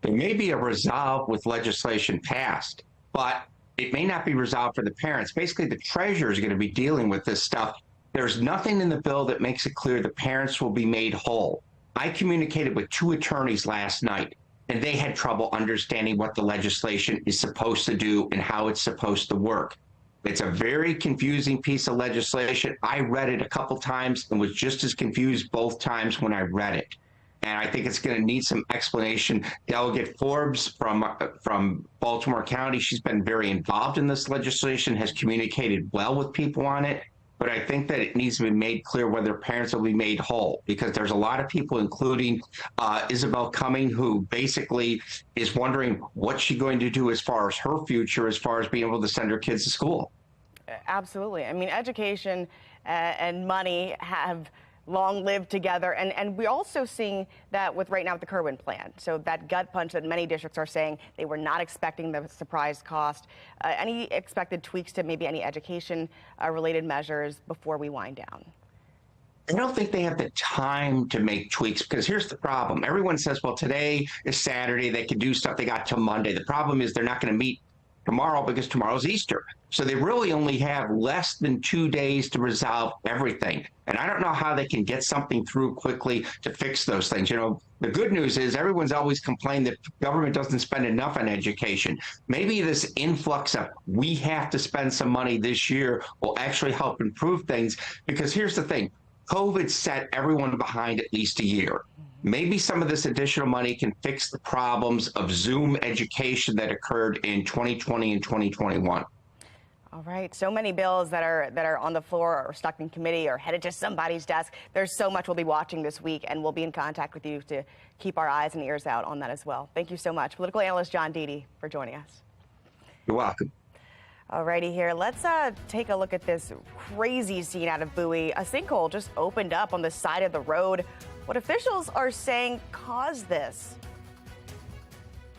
There may be a resolve with legislation passed, but it may not be resolved for the parents. Basically, the treasurer is going to be dealing with this stuff There's nothing in the bill that makes it clear the parents will be made whole. I communicated with 2 attorneys last night, and they had trouble understanding what the legislation is supposed to do and how it's supposed to work. It's a very confusing piece of legislation. I read it a couple times and was just as confused both times when I read it. And I think it's going to need some explanation. Delegate Forbes from Baltimore County, she's been very involved in this legislation, has communicated well with people on it. But I think that it needs to be made clear whether parents will be made whole, because there's a lot of people, including Isabel Cumming, who basically is wondering what's she going to do as far as her future, as far as being able to send her kids to school. Absolutely. I mean, education and money have long lived together. And we're also seeing that with right now with the Kerwin plan. So that gut punch that many districts are saying they were not expecting the surprise cost. Any expected tweaks to maybe any education related measures before we wind down? I don't think they have the time to make tweaks, because here's the problem. Everyone says, well, today is Saturday. They can do stuff. They got till Monday. The problem is they're not going to meet tomorrow because tomorrow's Easter. So they really only have less than 2 days to resolve everything. And I don't know how they can get something through quickly to fix those things. You know, the good news is everyone's always complained that government doesn't spend enough on education. Maybe this influx of we have to spend some money this year will actually help improve things, because here's the thing. COVID set everyone behind at least a year. Maybe some of this additional money can fix the problems of Zoom education that occurred in 2020 and 2021. All right. So many bills that are on the floor or stuck in committee or headed to somebody's desk. There's so much we'll be watching this week, and we'll be in contact with you to keep our eyes and ears out on that as well. Thank you so much. Political analyst John Deedy for joining us. You're welcome. All righty here. Let's take a look at this crazy scene out of Bowie. A sinkhole just opened up on the side of the road. What officials are saying caused this.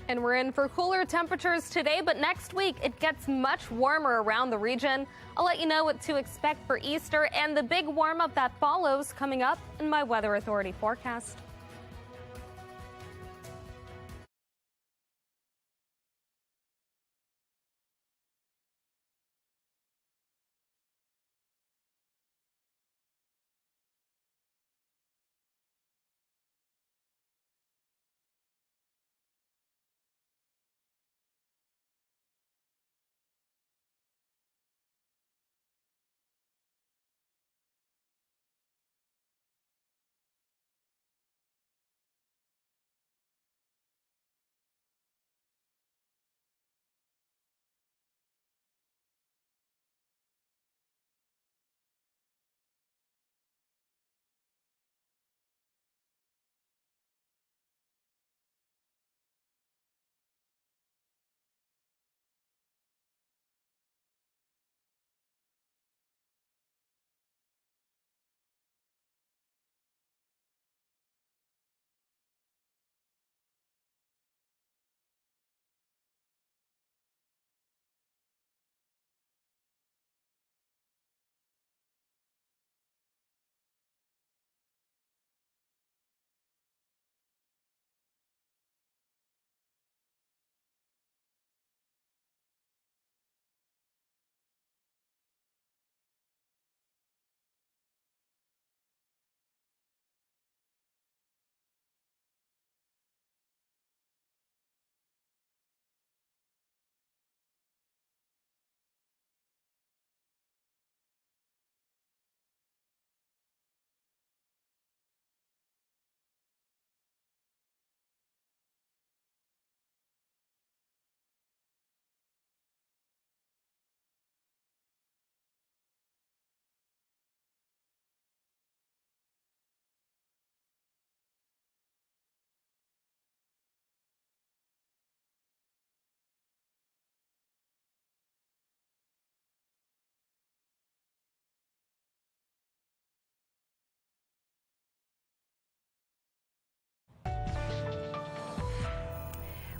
And we're in for cooler temperatures today, but next week it gets much warmer around the region. I'll let you know what to expect for Easter and the big warm up that follows coming up in my Weather Authority forecast.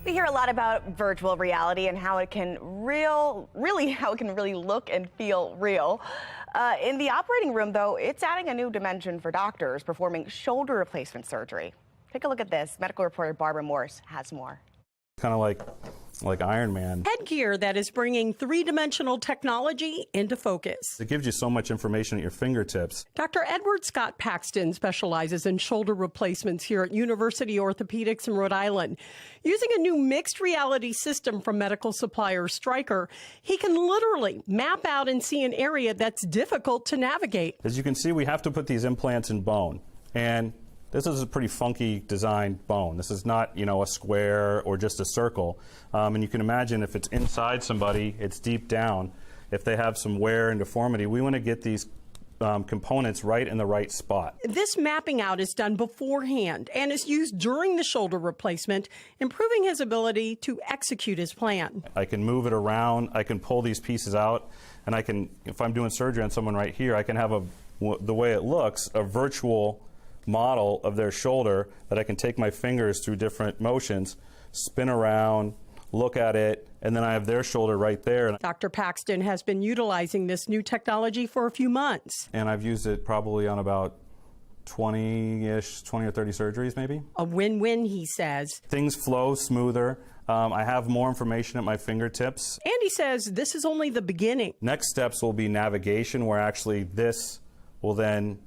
We hear a lot about virtual reality and how it can really look and feel real. In the operating room, though, it's adding a new dimension for doctors performing shoulder replacement surgery. Take a look at this. Medical reporter Barbara Morse has more. Kind of like like Iron Man. Headgear that is bringing three-dimensional technology into focus. It gives you so much information at your fingertips. Dr. Edward Scott Paxton specializes in shoulder replacements here at University Orthopedics in Rhode Island. Using a new mixed reality system from medical supplier Stryker, he can literally map out and see an area that's difficult to navigate. As you can see, we have to put these implants in bone. And this is a pretty funky designed bone. This is not, a square or just a circle. And you can imagine if it's inside somebody, it's deep down. If they have some wear and deformity, we want to get these components right in the right spot. This mapping out is done beforehand and is used during the shoulder replacement, improving his ability to execute his plan. I can move it around, I can pull these pieces out, and I can, if I'm doing surgery on someone right here, I can have the way it looks, a virtual model of their shoulder that I can take my fingers through different motions, spin around, look at it, and then I have their shoulder right there. Dr. Paxton has been utilizing this new technology for a few months. And I've used it probably on about 20 or 30 surgeries maybe. A win-win, he says. Things flow smoother. I have more information at my fingertips. And he says this is only the beginning. Next steps will be navigation, where actually this will then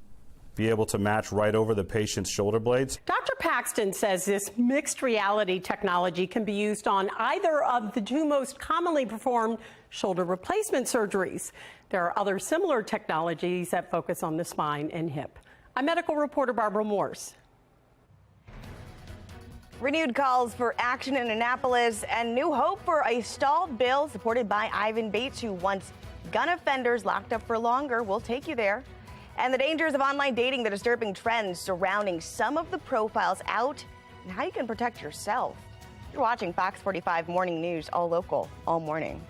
be able to match right over the patient's shoulder blades. Dr. Paxton says this mixed reality technology can be used on either of the two most commonly performed shoulder replacement surgeries. There are other similar technologies that focus on the spine and hip. I'm medical reporter Barbara Morse. Renewed calls for action in Annapolis and new hope for a stalled bill supported by Ivan Bates, who wants gun offenders locked up for longer. We'll take you there. And the dangers of online dating, the disturbing trends surrounding some of the profiles out, and how you can protect yourself. You're watching Fox 45 Morning News, all local, all morning.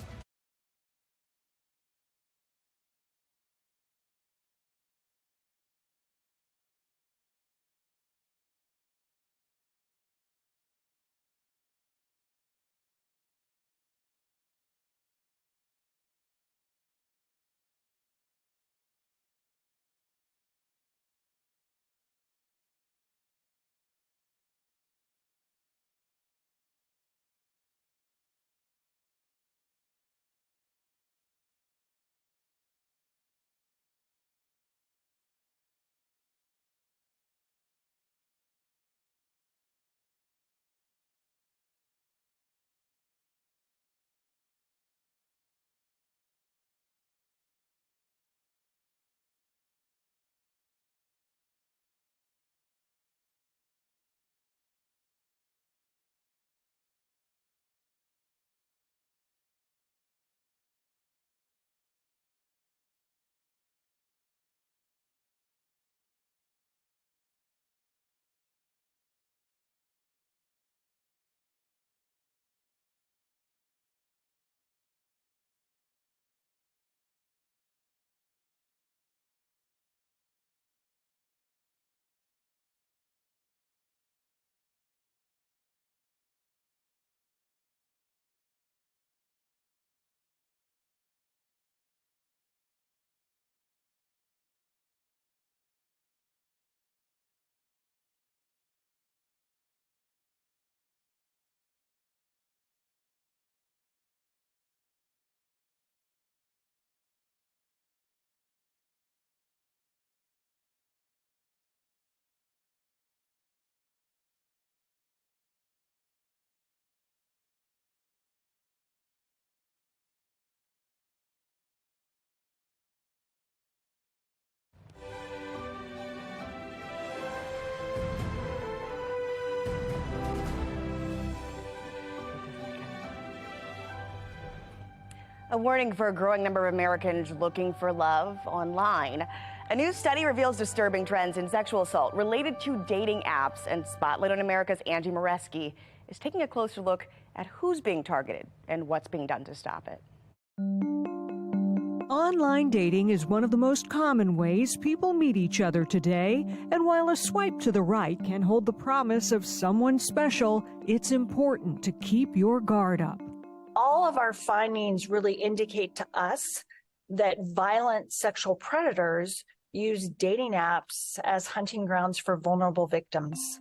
A warning for a growing number of Americans looking for love online. A new study reveals disturbing trends in sexual assault related to dating apps, and Spotlight on America's Angie Moreski is taking a closer look at who's being targeted and what's being done to stop it. Online dating is one of the most common ways people meet each other today, and while a swipe to the right can hold the promise of someone special, it's important to keep your guard up. All of our findings really indicate to us that violent sexual predators use dating apps as hunting grounds for vulnerable victims.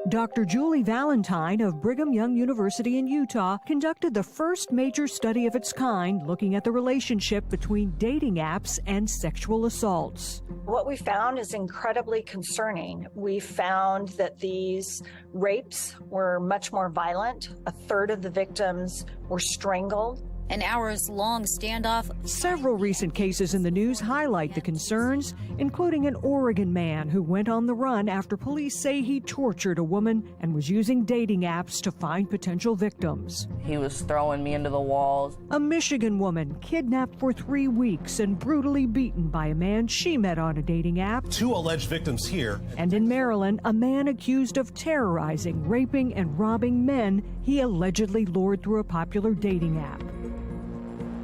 Dr. Julie Valentine of Brigham Young University in Utah conducted the first major study of its kind looking at the relationship between dating apps and sexual assaults. What we found is incredibly concerning. We found that these rapes were much more violent. A third of the victims were strangled. An hours-long standoff. Several recent cases in the news highlight the concerns, including an Oregon man who went on the run after police say he tortured a woman and was using dating apps to find potential victims. He was throwing me into the walls. A Michigan woman kidnapped for 3 weeks and brutally beaten by a man she met on a dating app. 2 alleged victims here. And in Maryland, a man accused of terrorizing, raping, and robbing men he allegedly lured through a popular dating app.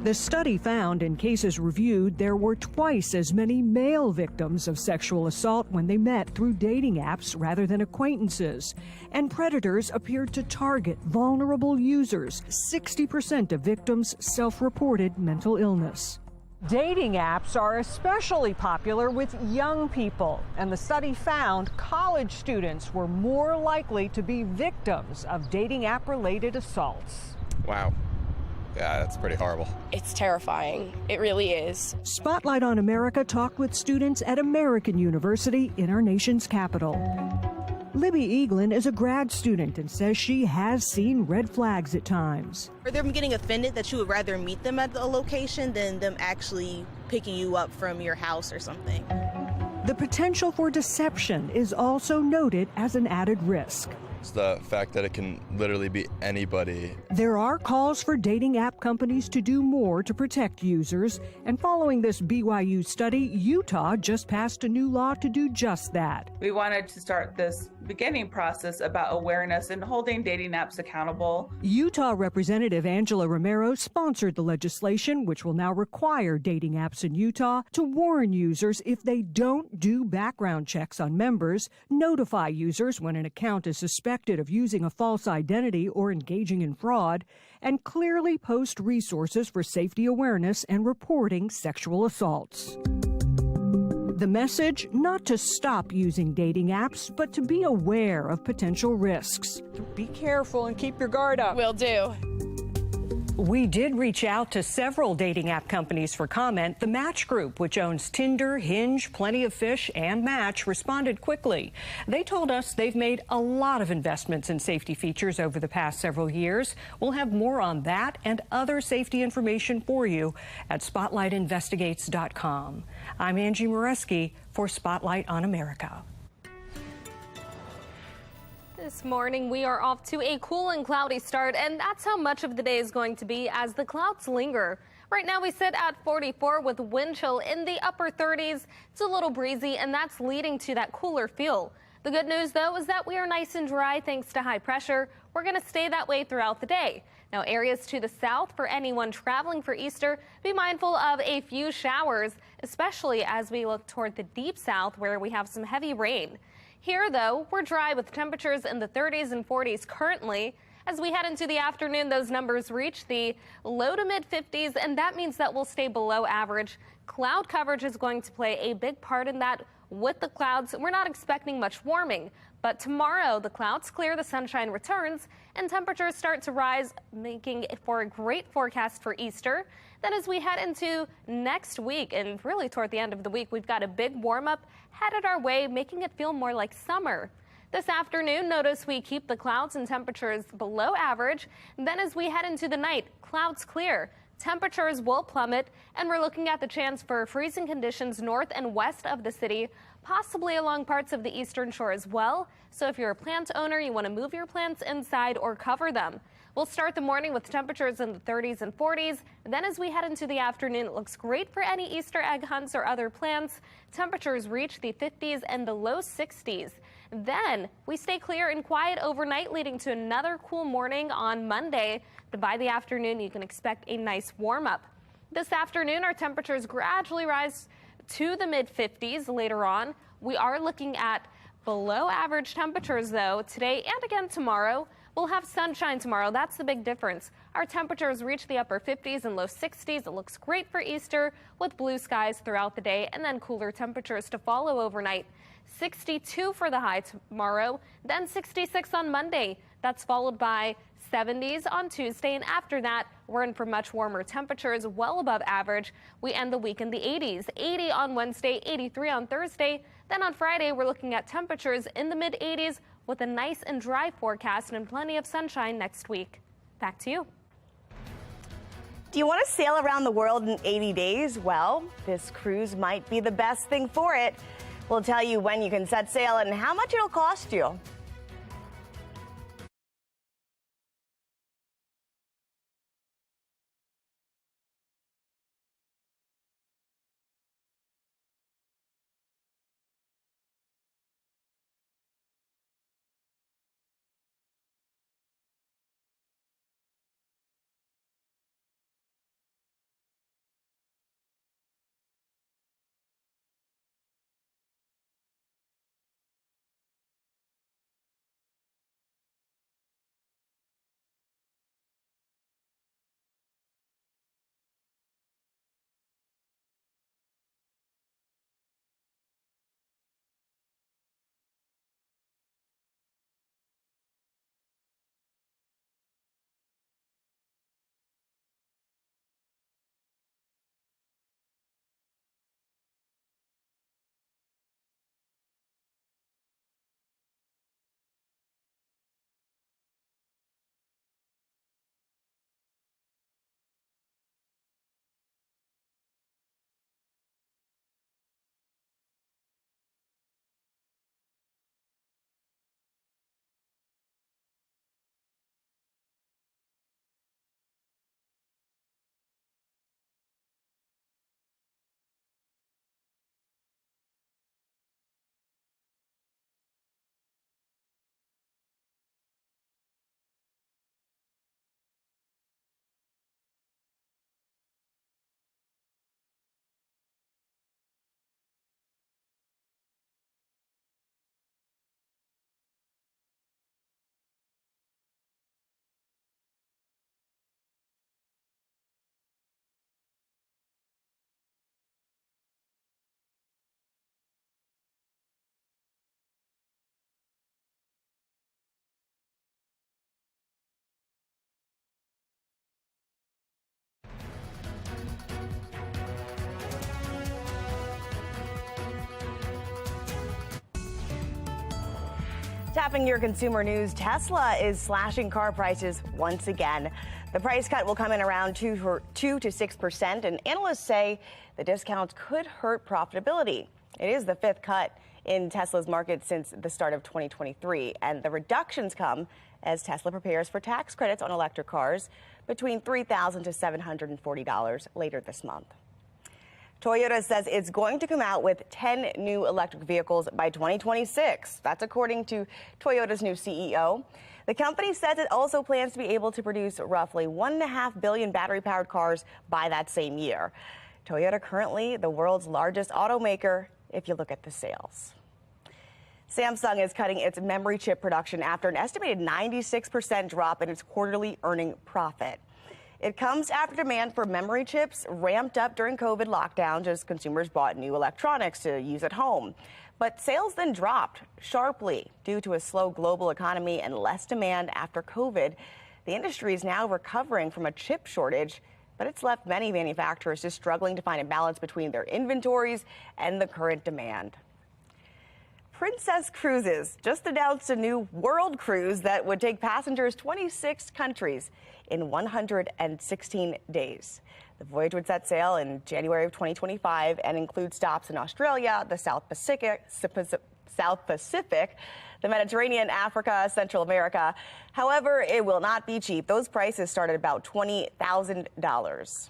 The study found in cases reviewed there were twice as many male victims of sexual assault when they met through dating apps rather than acquaintances. And predators appeared to target vulnerable users. 60% of victims self-reported mental illness. Dating apps are especially popular with young people, and the study found college students were more likely to be victims of dating app-related assaults. Wow. Yeah, that's pretty horrible. It's terrifying. It really is. Spotlight on America talked with students at American University in our nation's capital. Libby Eaglin is a grad student and says she has seen red flags at times. Or them getting offended that you would rather meet them at a location than them actually picking you up from your house or something. The potential for deception is also noted as an added risk. It's the fact that it can literally be anybody. There are calls for dating app companies to do more to protect users, and following this BYU study, Utah just passed a new law to do just that. We wanted to start this beginning process about awareness and holding dating apps accountable. Utah Representative Angela Romero sponsored the legislation, which will now require dating apps in Utah to warn users if they don't do background checks on members, notify users when an account is suspected of using a false identity or engaging in fraud, and clearly post resources for safety awareness and reporting sexual assaults. The message, not to stop using dating apps, but to be aware of potential risks. Be careful and keep your guard up. Will do. We did reach out to several dating app companies for comment. The Match Group, which owns Tinder, Hinge, Plenty of Fish, and Match, responded quickly. They told us they've made a lot of investments in safety features over the past several years. We'll have more on that and other safety information for you at SpotlightInvestigates.com. I'm Angie Moreski for Spotlight on America. This morning, we are off to a cool and cloudy start, and that's how much of the day is going to be as the clouds linger. Right now, we sit at 44 with wind chill in the upper 30s. It's a little breezy, and that's leading to that cooler feel. The good news, though, is that we are nice and dry thanks to high pressure. We're going to stay that way throughout the day. Now, areas to the south for anyone traveling for Easter, be mindful of a few showers, especially as we look toward the deep south where we have some heavy rain. Here, though, we're dry with temperatures in the 30s and 40s currently. As we head into the afternoon, those numbers reach the low to mid 50s, and that means that we'll stay below average. Cloud coverage is going to play a big part in that. With the clouds, we're not expecting much warming, but tomorrow the clouds clear, the sunshine returns, and temperatures start to rise, making for a great forecast for Easter. Then as we head into next week, and really toward the end of the week, we've got a big warm-up headed our way, making it feel more like summer. This afternoon, notice we keep the clouds and temperatures below average. Then as we head into the night, clouds clear. Temperatures will plummet, and we're looking at the chance for freezing conditions north and west of the city, possibly along parts of the eastern shore as well. So if you're a plant owner, you want to move your plants inside or cover them. We'll start the morning with temperatures in the 30s and 40s. Then as we head into the afternoon, it looks great for any Easter egg hunts or other plants. Temperatures reach the 50s and the low 60s. Then we stay clear and quiet overnight, leading to another cool morning on Monday. But by the afternoon, you can expect a nice warm-up. This afternoon, our temperatures gradually rise to the mid-50s later on. We are looking at below average temperatures, though, today and again tomorrow. We'll have sunshine tomorrow. That's the big difference. Our temperatures reach the upper 50s and low 60s. It looks great for Easter with blue skies throughout the day and then cooler temperatures to follow overnight. 62 for the high tomorrow, then 66 on Monday. That's followed by 70s on Tuesday, and after that, we're in for much warmer temperatures, well above average. We end the week in the 80s, 80 on Wednesday, 83 on Thursday. Then on Friday, we're looking at temperatures in the mid-80s with a nice and dry forecast and plenty of sunshine next week. Back to you. Do you want to sail around the world in 80 days? Well, this cruise might be the best thing for it. We'll tell you when you can set sail and how much it'll cost you. Tapping your consumer news, Tesla is slashing car prices once again. The price cut will come in around 2 to 6%, and analysts say the discounts could hurt profitability. It is the fifth cut in Tesla's market since the start of 2023, and the reductions come as Tesla prepares for tax credits on electric cars between $3,000 to $740 later this month. Toyota says it's going to come out with 10 new electric vehicles by 2026. That's according to Toyota's new CEO. The company says it also plans to be able to produce roughly 1.5 billion battery-powered cars by that same year. Toyota currently the world's largest automaker if you look at the sales. Samsung is cutting its memory chip production after an estimated 96% drop in its quarterly earning profit. It comes after demand for memory chips ramped up during COVID lockdowns as consumers bought new electronics to use at home. But sales then dropped sharply due to a slow global economy and less demand after COVID. The industry is now recovering from a chip shortage, but it's left many manufacturers just struggling to find a balance between their inventories and the current demand. Princess Cruises just announced a new world cruise that would take passengers 26 countries in 116 days. The voyage would set sail in January of 2025 and include stops in Australia, the South Pacific, the Mediterranean, Africa, Central America. However, it will not be cheap. Those prices start at about $20,000.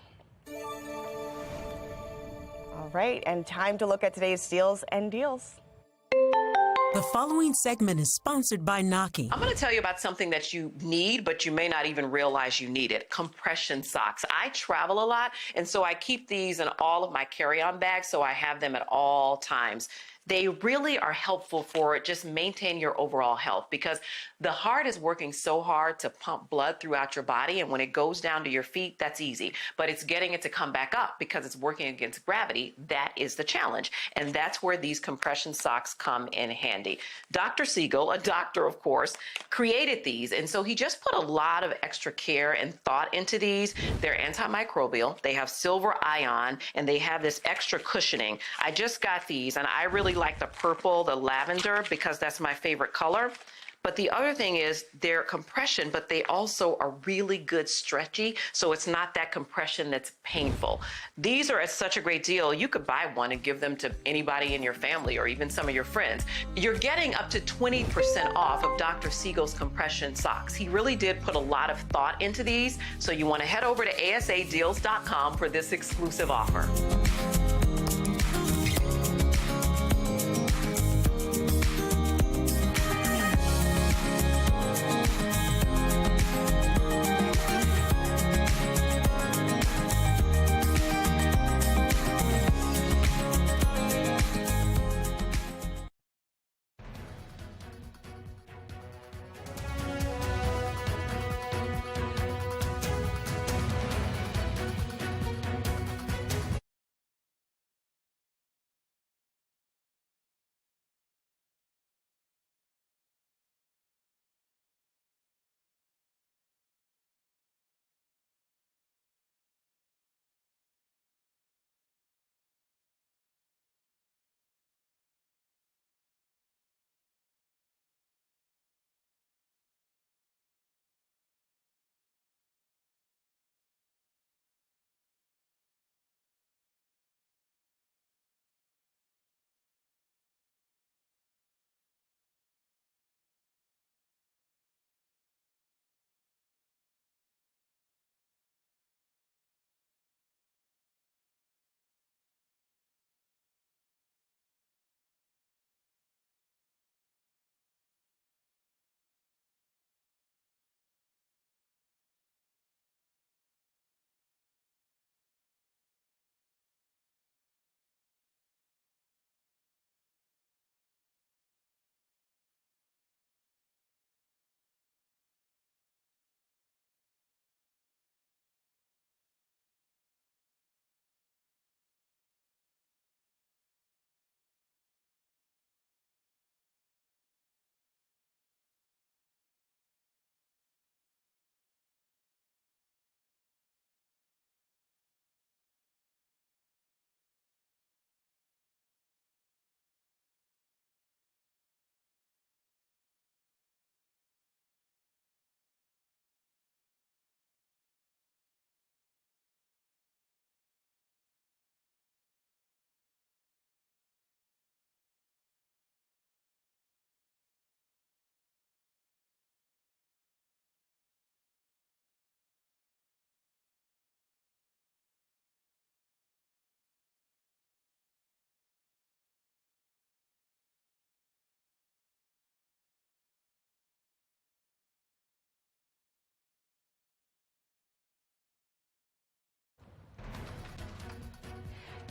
All right, and time to look at today's steals and deals. The following segment is sponsored by Naki. I'm going to tell you about something that you need, but you may not even realize you need it. Compression socks. I travel a lot, and so I keep these in all of my carry-on bags, so I have them at all times. they really are helpful for just maintain your overall health, because the heart is working so hard to pump blood throughout your body, and when it goes down to your feet, that's easy, but it's getting it to come back up because it's working against gravity. That is the challenge, and that's where these compression socks come in handy. Dr. Siegel, a doctor of course, created these, and so he just put a lot of extra care and thought into these. They're antimicrobial, they have silver ion, and they have this extra cushioning. I just got these, and I really like the purple, the lavender, because that's my favorite color. But the other thing is they're compression, but they also are really good stretchy, so it's not that compression that's painful. These are at such a great deal. You could buy one and give them to anybody in your family or even some of your friends. You're getting up to 20% off of Dr. Siegel's compression socks. He really did put a lot of thought into these, so you want to head over to asadeals.com for this exclusive offer.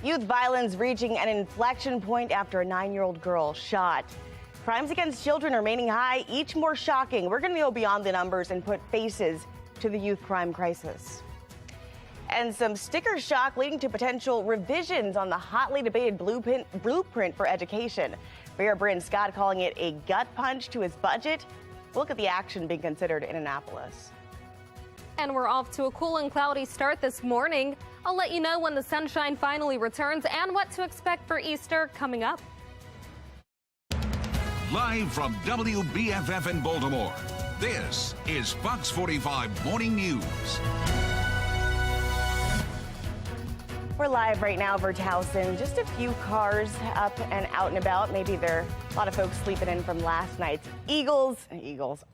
Youth violence reaching an inflection point after a 9-year-old girl shot. Crimes against children remaining high, each more shocking. We're going to go beyond the numbers and put faces to the youth crime crisis. And some sticker shock leading to potential revisions on the hotly debated blueprint for education. Mayor Bryn Scott calling it a gut punch to his budget. Look at the action being considered in Annapolis. And we're off to a cool and cloudy start this morning. I'll let you know when the sunshine finally returns and what to expect for Easter coming up. Live from WBFF in Baltimore, this is Fox 45 Morning News. We're live right now over Towson. Just a few cars up and out and about. Maybe there are a lot of folks sleeping in from last night's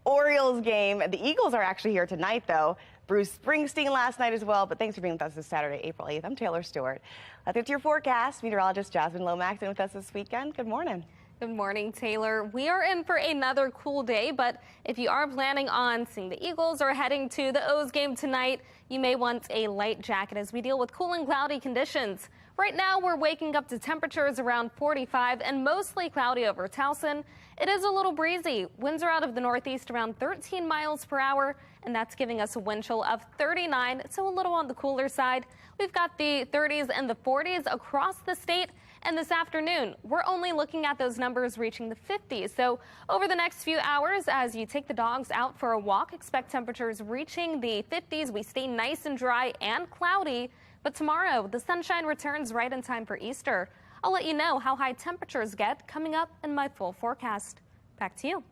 Orioles game. The Eagles are actually here tonight, though. Bruce Springsteen last night as well. But thanks for being with us this Saturday, April 8th. I'm Taylor Stewart. Let's get to your forecast. Meteorologist Jasmine Lomax with us this weekend. Good morning. Good morning, Taylor. We are in for another cool day, but if you are planning on seeing the Eagles or heading to the O's game tonight, you may want a light jacket as we deal with cool and cloudy conditions. Right now, we're waking up to temperatures around 45 and mostly cloudy over Towson. It is a little breezy. Winds are out of the northeast around 13 miles per hour, and that's giving us a wind chill of 39, so a little on the cooler side. We've got the 30s and the 40s across the state. And this afternoon, we're only looking at those numbers reaching the 50s. So over the next few hours, as you take the dogs out for a walk, expect temperatures reaching the 50s. We stay nice and dry and cloudy. But tomorrow, the sunshine returns right in time for Easter. I'll let you know how high temperatures get coming up in my full forecast. Back to you.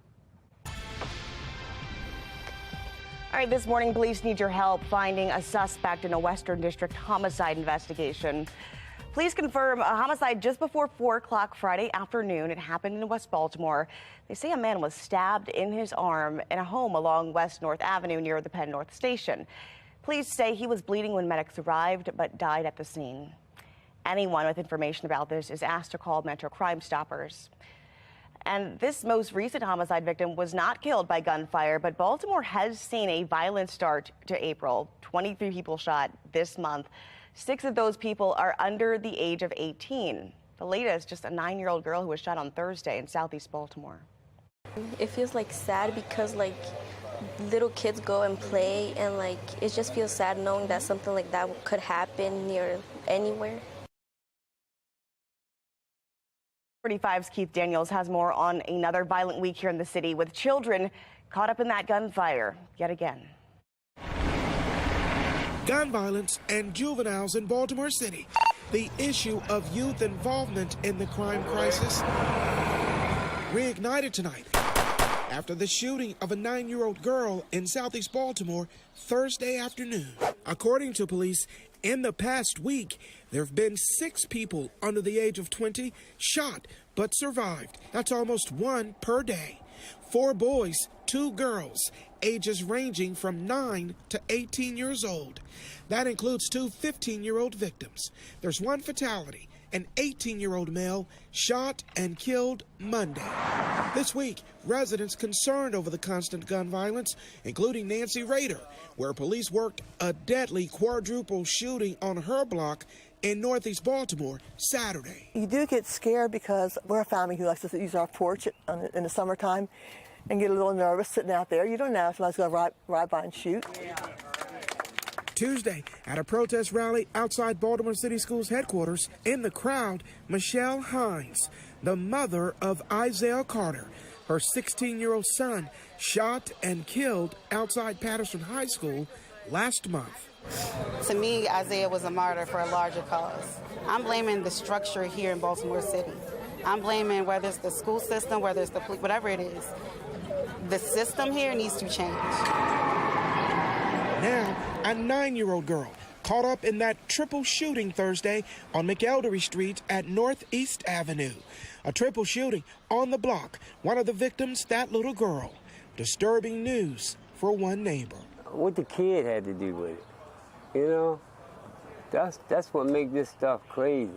All right, this morning, police need your help finding a suspect in a Western District homicide investigation. Police confirm a homicide just before 4 o'clock Friday afternoon. It happened in West Baltimore. They say a man was stabbed in his arm in a home along West North Avenue near the Penn North Station. Police say he was bleeding when medics arrived, but died at the scene. Anyone with information about this is asked to call Metro Crime Stoppers. And this most recent homicide victim was not killed by gunfire, but Baltimore has seen a violent start to April. 23 people shot this month. 6 of those people are under the age of 18. The latest, just a 9-year-old girl who was shot on Thursday in Southeast Baltimore. It feels like sad because like little kids go and play, and like it just feels sad knowing that something like that could happen near anywhere. 45's Keith Daniels has more on another violent week here in the city with children caught up in that gunfire yet again. Gun violence and juveniles in Baltimore City. The issue of youth involvement in the crime crisis reignited tonight after the shooting of a 9-year-old girl in Southeast Baltimore Thursday afternoon. According to police, in the past week, there have been 6 people under the age of 20 shot but survived. That's almost 1 per day. 4 boys, 2 girls, ages ranging from 9 to 18 years old. That includes 2 15-year-old victims. There's 1 fatality, an 18-year-old male shot and killed Monday. This week, residents concerned over the constant gun violence, including Nancy Rader, where police worked a deadly quadruple shooting on her block in Northeast Baltimore Saturday. You do get scared because we're a family who likes to use our porch in the summertime and get a little nervous sitting out there. You don't know if somebody's going to ride by and shoot. Tuesday, at a protest rally outside Baltimore City Schools headquarters, in the crowd, Michelle Hines, the mother of Isaiah Carter, her 16-year-old son, shot and killed outside Patterson High School last month. To me, Isaiah was a martyr for a larger cause. I'm blaming the structure here in Baltimore City. I'm blaming whether it's the school system, whether it's the police, whatever it is. The system here needs to change. Now, a 9-year-old girl caught up in that triple shooting Thursday on McElderry Street at Northeast Avenue. A triple shooting on the block. One of the victims, that little girl. Disturbing news for one neighbor. What the kid had to do with it, you know? That's what makes this stuff crazy.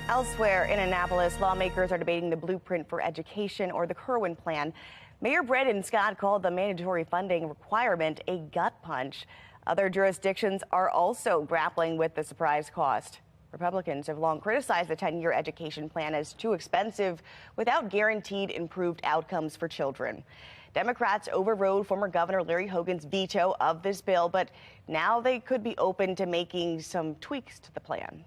Elsewhere in Annapolis, lawmakers are debating the blueprint for education, or the Kerwin plan. Mayor Brandon Scott called the mandatory funding requirement a gut punch. Other jurisdictions are also grappling with the surprise cost. Republicans have long criticized the 10-year education plan as too expensive without guaranteed improved outcomes for children. Democrats overrode former Governor Larry Hogan's veto of this bill, but now they could be open to making some tweaks to the plan.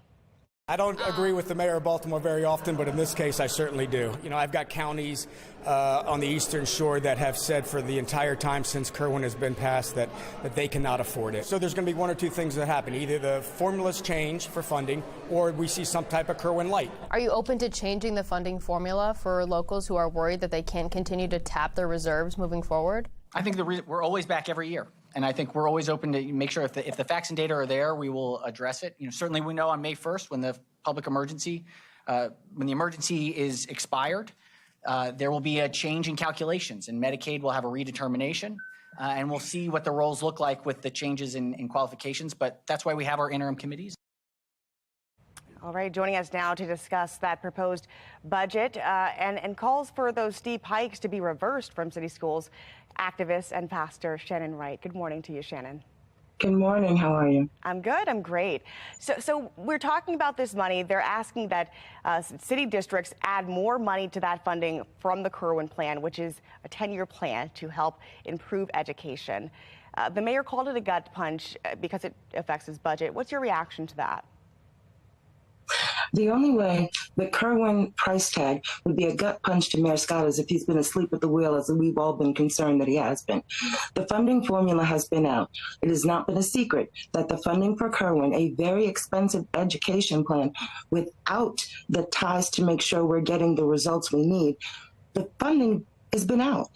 I don't agree with the mayor of Baltimore very often, but in this case, I certainly do. You know, I've got counties on the Eastern Shore that have said for the entire time since Kerwin has been passed that they cannot afford it. So there's going to be 1 or 2 things that happen. Either the formulas change for funding, or we see some type of Kerwin light. Are you open to changing the funding formula for locals who are worried that they can't continue to tap their reserves moving forward? I think we're always back every year. And I think we're always open to make sure if the facts and data are there, we will address it. You know, certainly we know on May 1st when the public emergency, when the emergency is expired, there will be a change in calculations, and Medicaid will have a redetermination, and we'll see what the roles look like with the changes in qualifications. But that's why we have our interim committees. All right, joining us now to discuss that proposed budget and calls for those steep hikes to be reversed from city schools. activist and pastor Shannon Wright. Good morning to you, Shannon. Good morning. How are you? I'm good. I'm great. So we're talking about this money. They're asking that city districts add more money to that funding from the Kerwin plan, which is a 10-year plan to help improve education. The mayor called it a gut punch because it affects his budget. What's your reaction to that? The only way the Kerwin price tag would be a gut punch to Mayor Scott is if he's been asleep at the wheel, as we've all been concerned that he has been. The funding formula has been out. It has not been a secret that the funding for Kerwin, a very expensive education plan without the ties to make sure we're getting the results we need, the funding has been out.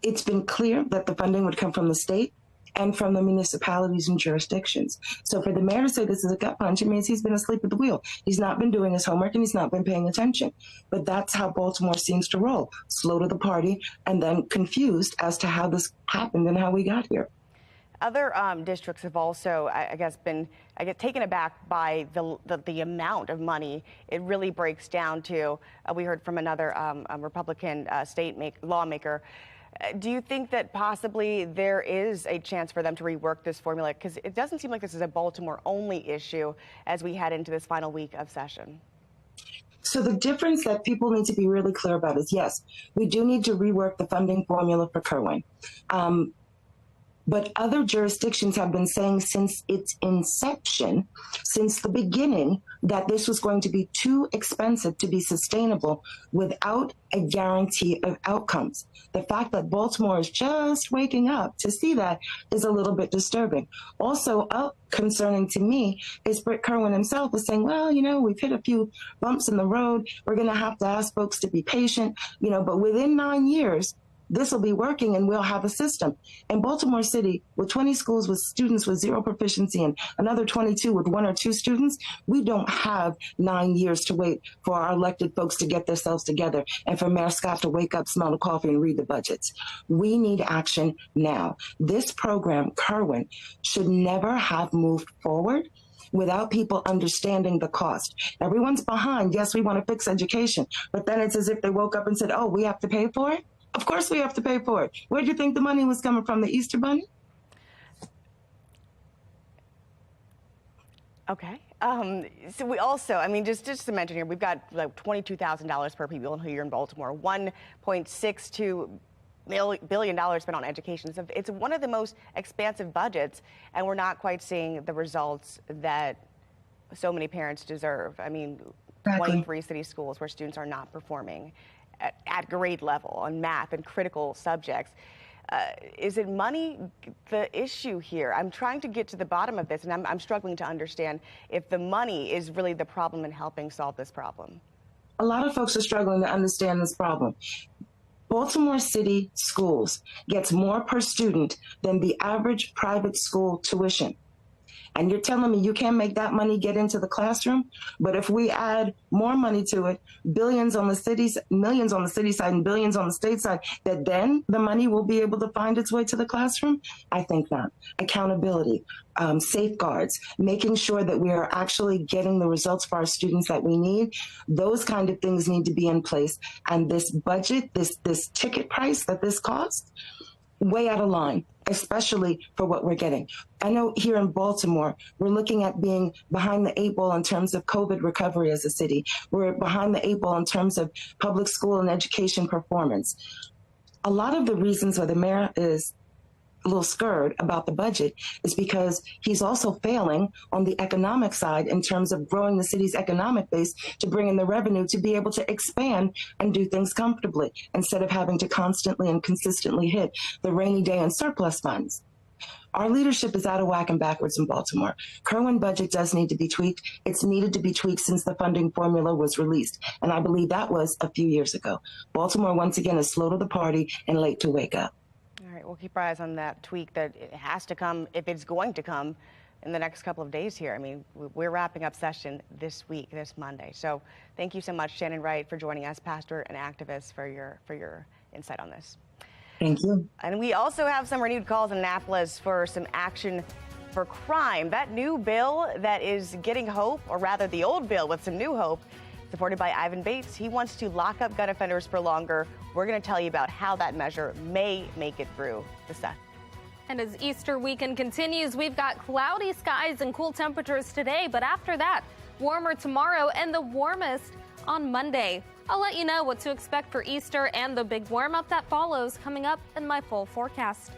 It's been clear that the funding would come from the state and from the municipalities and jurisdictions. So for the mayor to say this is a gut punch, it means he's been asleep at the wheel. He's not been doing his homework and he's not been paying attention. But that's how Baltimore seems to roll, slow to the party and then confused as to how this happened and how we got here. Other districts have also, I guess, been taken aback by the amount of money it really breaks down to. We heard from another Republican state lawmaker. Do you think that possibly there is a chance for them to rework this formula? Because it doesn't seem like this is a Baltimore-only issue as we head into this final week of session. So the difference that people need to be really clear about is, yes, we do need to rework the funding formula for Kerwin. But other jurisdictions have been saying since its inception, since the beginning, that this was going to be too expensive to be sustainable without a guarantee of outcomes. The fact that Baltimore is just waking up to see that is a little bit disturbing. Also, concerning to me is Britt Kerwin himself is saying, well, we've hit a few bumps in the road. We're going to have to ask folks to be patient, but within 9 years, this will be working and we'll have a system. In Baltimore City, with 20 schools with students with zero proficiency and another 22 with 1 or 2 students, we don't have 9 years to wait for our elected folks to get themselves together and for Mayor Scott to wake up, smell the coffee, and read the budgets. We need action now. This program, Kerwin, should never have moved forward without people understanding the cost. Everyone's behind. Yes, we want to fix education, but then it's as if they woke up and said, oh, we have to pay for it? Of course we have to pay for it. Where do you think the money was coming from? The Easter Bunny? Okay. So we also, just to mention here, we've got like $22,000 per pupil here in Baltimore, $1.62 billion spent on education. So it's one of the most expansive budgets, and we're not quite seeing the results that so many parents deserve. Exactly. 23 city schools where students are not performing at grade level on math and critical subjects. Is it money the issue here? I'm trying to get to the bottom of this, and I'm struggling to understand if the money is really the problem in helping solve this problem. A lot of folks are struggling to understand this problem. Baltimore City schools gets more per student than the average private school tuition. And you're telling me you can't make that money get into the classroom? But if we add more money to it, billions on the cities, millions on the city side and billions on the state side, that then the money will be able to find its way to the classroom? I think not. Accountability, safeguards, making sure that we are actually getting the results for our students that we need. Those kind of things need to be in place. And this budget, this ticket price that this costs, way out of line, especially for what we're getting. I know here in Baltimore, we're looking at being behind the 8 ball in terms of COVID recovery as a city. We're behind the 8 ball in terms of public school and education performance. A lot of the reasons why the mayor is a little scared about the budget is because he's also failing on the economic side in terms of growing the city's economic base to bring in the revenue to be able to expand and do things comfortably instead of having to constantly and consistently hit the rainy day and surplus funds. Our leadership is out of whack and backwards in Baltimore. Kerwin budget does need to be tweaked. It's needed to be tweaked since the funding formula was released. And I believe that was a few years ago. Baltimore, once again, is slow to the party and late to wake up. All right, we'll keep our eyes on that tweak that it has to come, if it's going to come, in the next couple of days here. We're wrapping up session this week, this Monday. So thank you so much, Shannon Wright, for joining us, pastor and activist, for your insight on this. Thank you. And we also have some renewed calls in Annapolis for some action for crime. That new bill that is getting hope, or rather the old bill with some new hope, Supported by Ivan Bates, he wants to lock up gun offenders for longer. We're going to tell you about how that measure may make it through the Senate. And as Easter weekend continues, we've got cloudy skies and cool temperatures today, but after that, warmer tomorrow and the warmest on Monday. I'll let you know what to expect for Easter and the big warm up that follows coming up in my full forecast.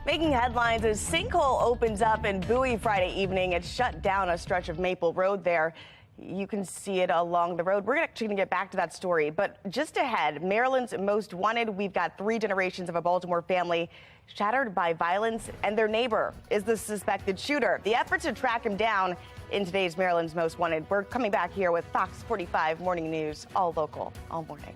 Making headlines as sinkhole opens up in Bowie Friday evening. It shut down a stretch of Maple Road there. You can see it along the road. We're actually going to get back to that story. But just ahead, Maryland's most wanted. We've got 3 generations of a Baltimore family shattered by violence, and their neighbor is the suspected shooter. The efforts to track him down in today's Maryland's most wanted. We're coming back here with Fox 45 Morning News, all local, all morning.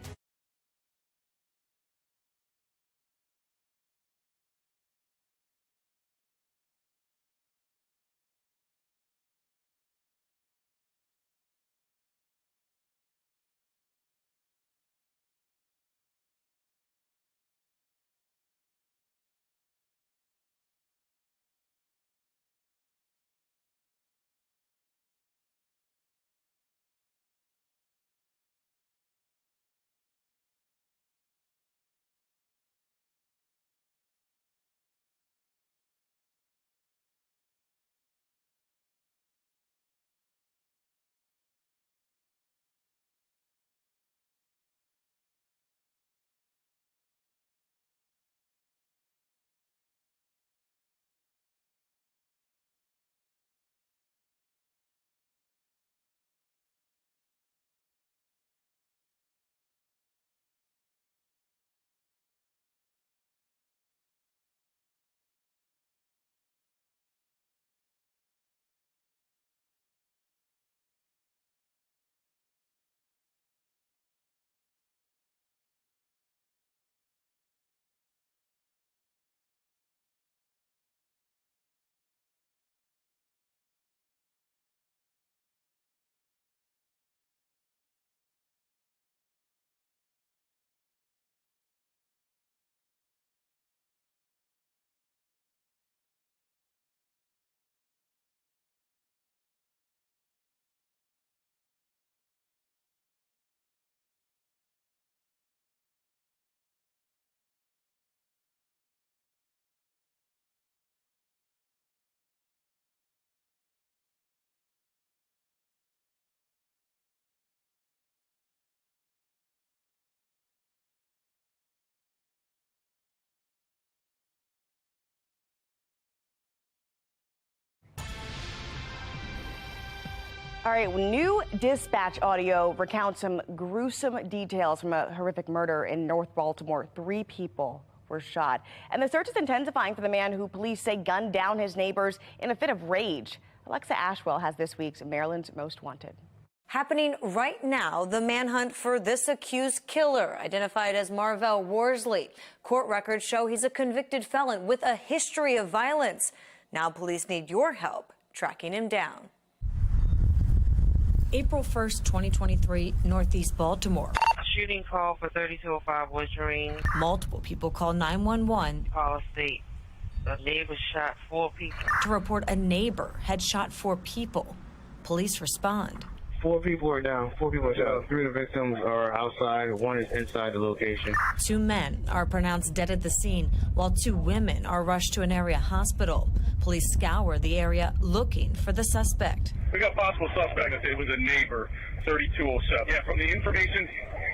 All right, new dispatch audio recounts some gruesome details from a horrific murder in North Baltimore. 3 people were shot. And the search is intensifying for the man who police say gunned down his neighbors in a fit of rage. Alexa Ashwell has this week's Maryland's Most Wanted. Happening right now, the manhunt for this accused killer, identified as Marvell Worsley. Court records show he's a convicted felon with a history of violence. Now police need your help tracking him down. April 1st, 2023, Northeast Baltimore. Shooting call for 3205 was ring. Multiple people call 911 Policy. The neighbor shot 4 people. to report a neighbor had shot 4 people. Police respond. 4 people are down. 4 people are down. 3 of the victims are outside. 1 is inside the location. 2 men are pronounced dead at the scene, while 2 women are rushed to an area hospital. Police scour the area looking for the suspect. We got possible suspect. It was a neighbor, 3207. Yeah, from the information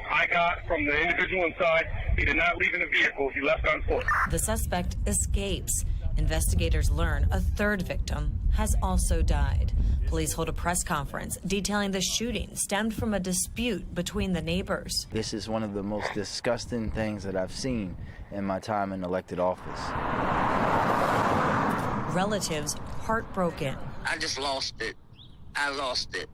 I got from the individual inside, he did not leave in a vehicle. He left on foot. The suspect escapes. Investigators learn a 3rd victim has also died. Police hold a press conference detailing the shooting stemmed from a dispute between the neighbors. This is one of the most disgusting things that I've seen in my time in elected office. Relatives heartbroken. I just lost it. I lost it.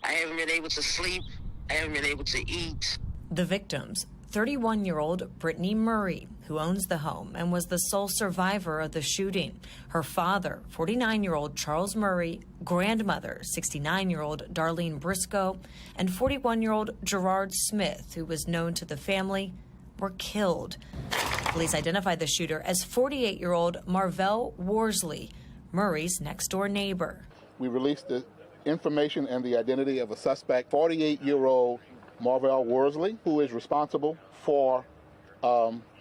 I haven't been able to sleep. I haven't been able to eat. The victims, 31-year-old Brittany Murray, who owns the home and was the sole survivor of the shooting. Her father, 49-year-old Charles Murray, grandmother, 69-year-old Darlene Briscoe, and 41-year-old Gerard Smith, who was known to the family, were killed. Police identified the shooter as 48-year-old Marvell Worsley, Murray's next-door neighbor. We released the information and the identity of a suspect, 48-year-old Marvell Worsley, who is responsible for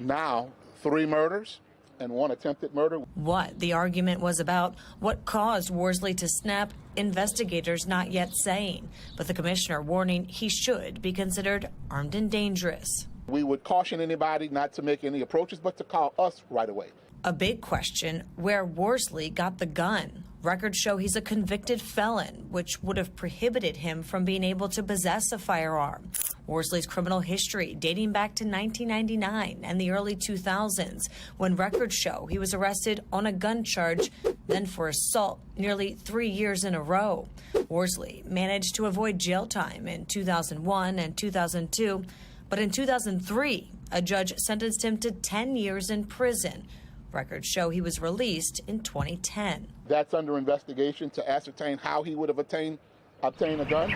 now 3 murders and 1 attempted murder. What the argument was about, what caused Worsley to snap, investigators not yet saying, but the commissioner warning he should be considered armed and dangerous. We would caution anybody not to make any approaches, but to call us right away. A big question, where Worsley got the gun. Records show he's a convicted felon, which would have prohibited him from being able to possess a firearm. Worsley's criminal history dating back to 1999 and the early 2000s, when records show he was arrested on a gun charge, then for assault nearly 3 years in a row. Worsley managed to avoid jail time in 2001 and 2002, but in 2003, a judge sentenced him to 10 years in prison. Records show he was released in 2010. That's under investigation to ascertain how he would have obtained a gun.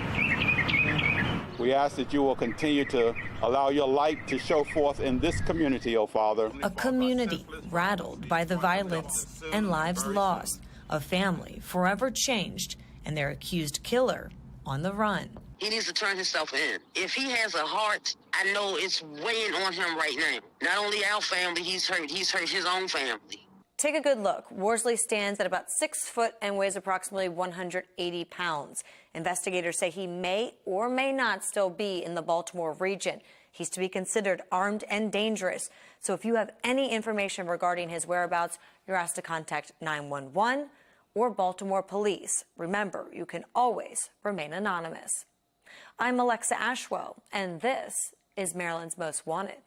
We ask that you will continue to allow your light to show forth in this community, O Father. A community rattled by the violence and lives lost, a family forever changed, and their accused killer on the run. He needs to turn himself in. If he has a heart, I know it's weighing on him right now. Not only our family, he's hurt his own family. Take a good look. Worsley stands at about 6 foot and weighs approximately 180 pounds. Investigators say he may or may not still be in the Baltimore region. He's to be considered armed and dangerous. So if you have any information regarding his whereabouts, you're asked to contact 911 or Baltimore Police. Remember, you can always remain anonymous. I'm Alexa Ashwell, and this is Maryland's Most Wanted.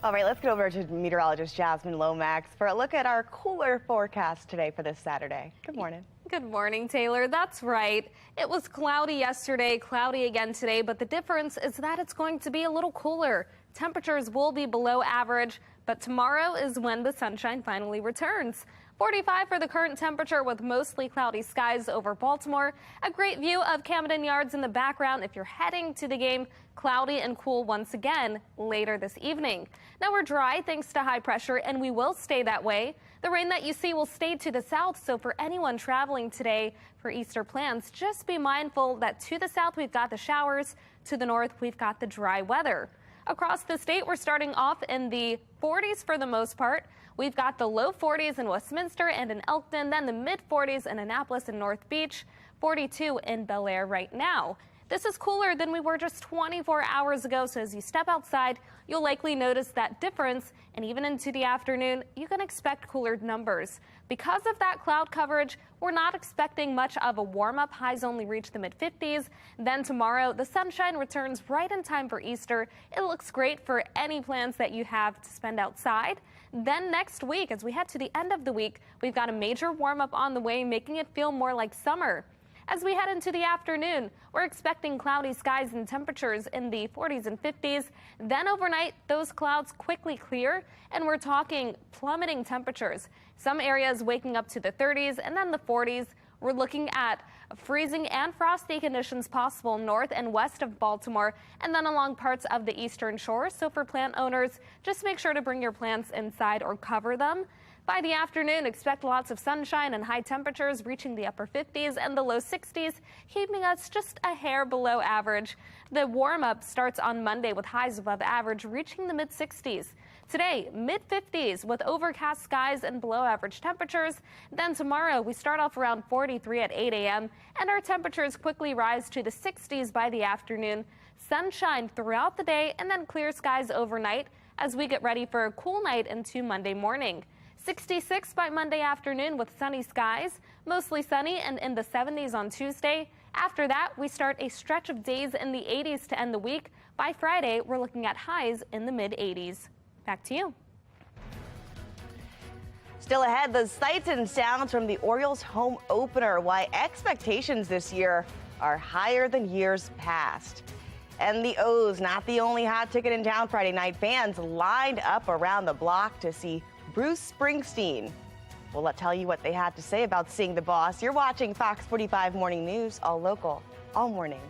All right, let's get over to meteorologist Jasmine Lomax for a look at our cooler forecast today for this Saturday. Good morning. Good morning, Taylor. That's right. It was cloudy yesterday, cloudy again today, but the difference is that it's going to be a little cooler. Temperatures will be below average, but tomorrow is when the sunshine finally returns. 45 for the current temperature with mostly cloudy skies over Baltimore. A great view of Camden Yards in the background if you're heading to the game. Cloudy and cool once again later this evening. Now we're dry thanks to high pressure, and we will stay that way. The rain that you see will stay to the south, so for anyone traveling today for Easter plans, just be mindful that to the south we've got the showers, to the north we've got the dry weather. Across the state, we're starting off in the 40s for the most part. We've got the low 40s in Westminster and in Elkton, then the mid 40s in Annapolis and North Beach, 42 in Bel Air right now. This is cooler than we were just 24 hours ago, so as you step outside, you'll likely notice that difference, and even into the afternoon, you can expect cooler numbers. Because of that cloud coverage, we're not expecting much of a warm-up. Highs only reach the mid-50s. Then tomorrow, the sunshine returns right in time for Easter. It looks great for any plans that you have to spend outside. Then next week, as we head to the end of the week, we've got a major warm-up on the way, making it feel more like summer. As we head into the afternoon, we're expecting cloudy skies and temperatures in the 40s and 50s. Then overnight, those clouds quickly clear, and we're talking plummeting temperatures. Some areas waking up to the 30s and then the 40s. We're looking at freezing and frosty conditions possible north and west of Baltimore and then along parts of the eastern shore. So for plant owners, just make sure to bring your plants inside or cover them. By the afternoon, expect lots of sunshine and high temperatures reaching the upper 50s and the low 60s, keeping us just a hair below average. The warm-up starts on Monday with highs above average reaching the mid-60s. Today, mid-50s with overcast skies and below average temperatures. Then tomorrow, we start off around 43 at 8 a.m. and our temperatures quickly rise to the 60s by the afternoon. Sunshine throughout the day and then clear skies overnight as we get ready for a cool night into Monday morning. 66 by Monday afternoon with sunny skies, mostly sunny and in the 70s on Tuesday. After that, we start a stretch of days in the 80s to end the week. By Friday, we're looking at highs in the mid-80s. Back to you. Still ahead, the sights and sounds from the Orioles home opener, why expectations this year are higher than years past. And the O's, not the only hot ticket in town Friday night. Fans lined up around the block to see Bruce Springsteen. We'll tell you what they had to say about seeing the boss. You're watching Fox 45 Morning News, all local, all morning.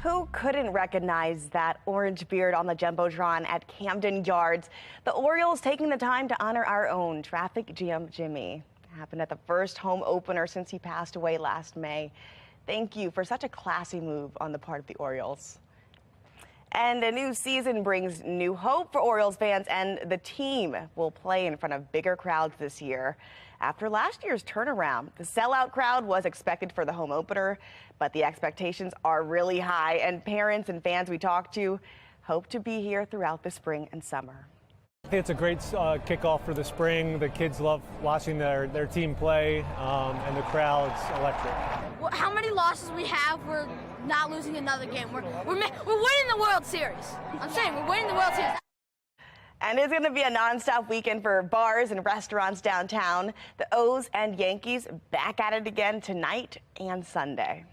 Who couldn't recognize that orange beard on the Jumbotron at Camden Yards? The Orioles taking the time to honor our own traffic jam Jimmy. It happened at the first home opener since he passed away last May. Thank you for such a classy move on the part of the Orioles. And a new season brings new hope for Orioles fans, and the team will play in front of bigger crowds this year. After last year's turnaround, the sellout crowd was expected for the home opener, but the expectations are really high, and parents and fans we talked to hope to be here throughout the spring and summer. I think it's a great kickoff for the spring. The kids love watching their team play, and the crowd's electric. Well, how many losses we have, we're not losing another game. We're winning the World Series. I'm saying we're winning the World Series. And it's going to be a nonstop weekend for bars and restaurants downtown. The O's and Yankees back at it again tonight and Sunday.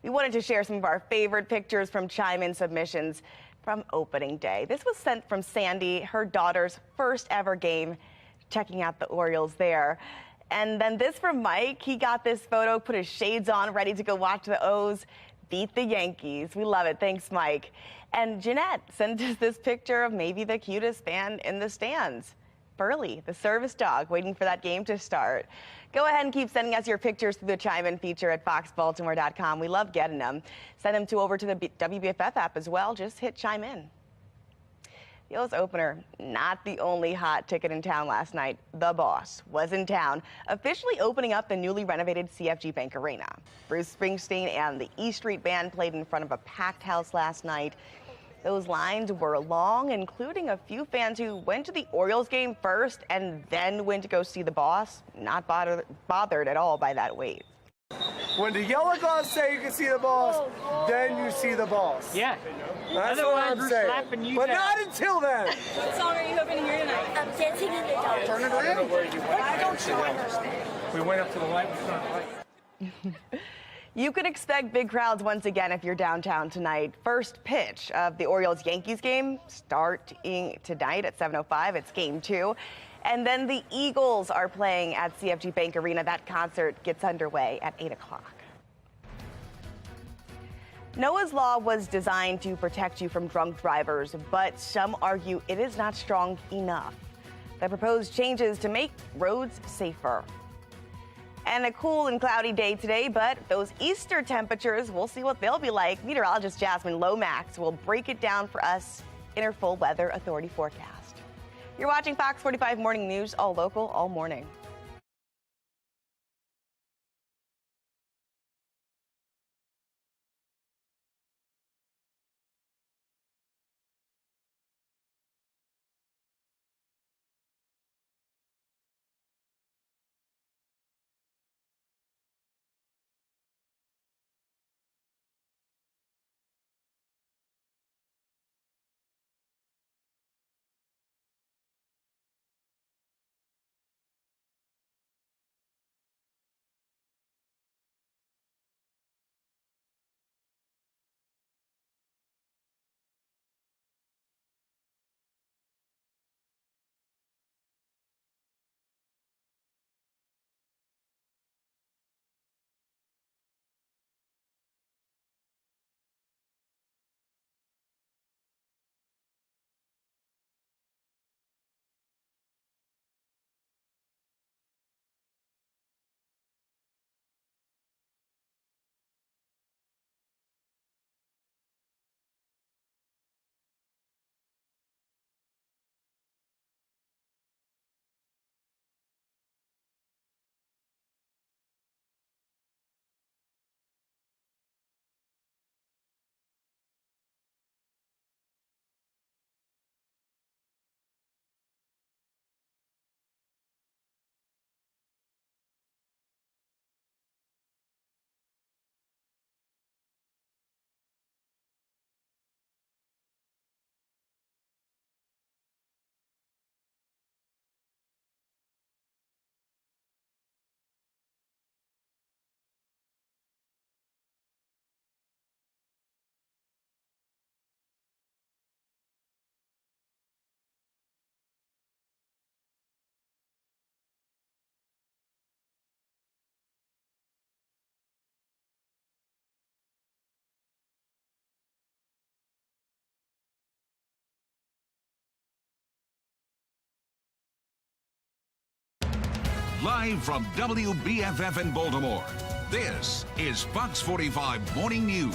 We wanted to share some of our favorite pictures from Chime-In submissions from opening day. This was sent from Sandy, her daughter's first ever game, checking out the Orioles there. And then this from Mike. He got this photo, put his shades on, ready to go watch the O's beat the Yankees. We love it. Thanks, Mike. And Jeanette sent us this picture of maybe the cutest fan in the stands. Burley, the service dog, waiting for that game to start. Go ahead and keep sending us your pictures through the Chime-In feature at foxbaltimore.com. We love getting them. Send them over to the WBFF app as well. Just hit Chime In. The O's opener, not the only hot ticket in town last night. The Boss was in town, officially opening up the newly renovated CFG Bank Arena. Bruce Springsteen and the E Street Band played in front of a packed house last night. Those lines were long, including a few fans who went to the Orioles game first and then went to go see the Boss. Not bothered at all by that wait. When the yellow guys say you can see the Boss, then you see the Boss. Yeah. That's what I'm saying. But not until then. What song are you hoping to hear tonight? I'm Dancing in the Dark. Turn it around. Why don't you understand? We went up to the light. We turned right. You can expect big crowds once again if you're downtown tonight. First pitch of the Orioles-Yankees game starting tonight at 7:05. It's game 2. And then the Eagles are playing at CFG Bank Arena. That concert gets underway at 8 o'clock. Noah's Law was designed to protect you from drunk drivers, but some argue it is not strong enough. The proposed changes to make roads safer. And a cool and cloudy day today, but those Easter temperatures, we'll see what they'll be like. Meteorologist Jasmine Lomax will break it down for us in her full Weather Authority forecast. You're watching Fox 45 Morning News, all local, all morning. Live from WBFF in Baltimore, this is Fox 45 Morning News.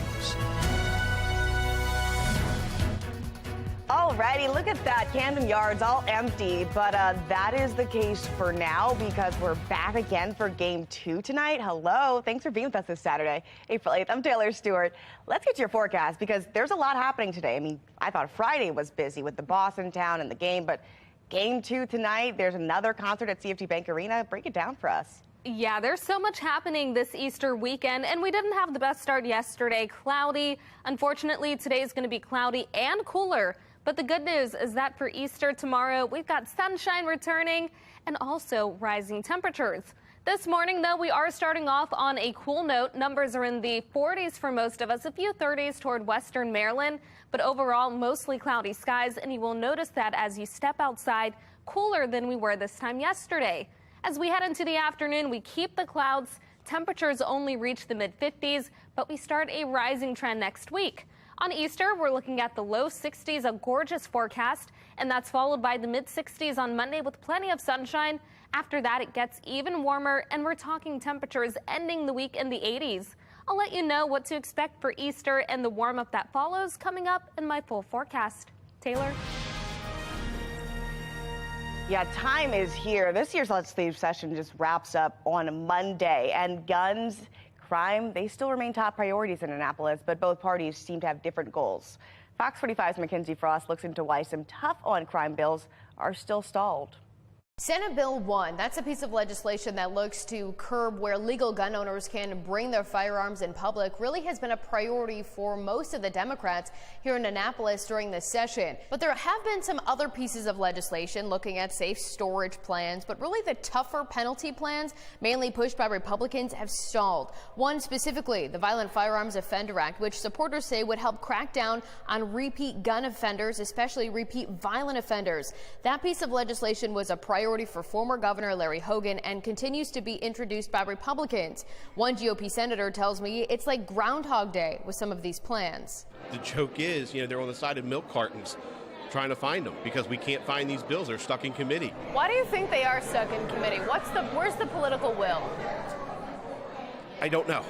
All Alrighty, look at that. Camden Yards all empty, but that is the case for now because we're back again for Game 2 tonight. Hello, thanks for being with us this Saturday, April 8th. I'm Taylor Stewart. Let's get to your forecast because there's a lot happening today. I mean, I thought Friday was busy with the boss in town and the game, but Game 2 tonight, there's another concert at CFG Bank Arena. Break it down for us. Yeah, there's so much happening this Easter weekend, and we didn't have the best start yesterday. Cloudy. Unfortunately, today is going to be cloudy and cooler. But the good news is that for Easter tomorrow, we've got sunshine returning and also rising temperatures. This morning, though, we are starting off on a cool note. Numbers are in the 40s for most of us, a few 30s toward western Maryland, but overall, mostly cloudy skies. And you will notice that as you step outside, cooler than we were this time yesterday. As we head into the afternoon, we keep the clouds. Temperatures only reach the mid-50s, but we start a rising trend next week. On Easter, we're looking at the low 60s, a gorgeous forecast, and that's followed by the mid-60s on Monday with plenty of sunshine. After that, it gets even warmer, and we're talking temperatures ending the week in the 80s. I'll let you know what to expect for Easter and the warm-up that follows coming up in my full forecast. Taylor? Yeah, time is here. This year's Let's Leave session just wraps up on Monday, and guns, crime, they still remain top priorities in Annapolis, but both parties seem to have different goals. Fox 45's Mackenzie Frost looks into why some tough on crime bills are still stalled. Senate Bill 1, that's a piece of legislation that looks to curb where legal gun owners can bring their firearms in public, really has been a priority for most of the Democrats here in Annapolis during this session. But there have been some other pieces of legislation looking at safe storage plans, but really the tougher penalty plans, mainly pushed by Republicans, have stalled. One specifically, the Violent Firearms Offender Act, which supporters say would help crack down on repeat gun offenders, especially repeat violent offenders. That piece of legislation was a priority for former Governor Larry Hogan and continues to be introduced by Republicans. One GOP senator tells me it's like Groundhog Day with some of these plans. The joke is, they're on the side of milk cartons trying to find them because we can't find these bills. They're stuck in committee. Why do you think they are stuck in committee? Where's the political will? I don't know.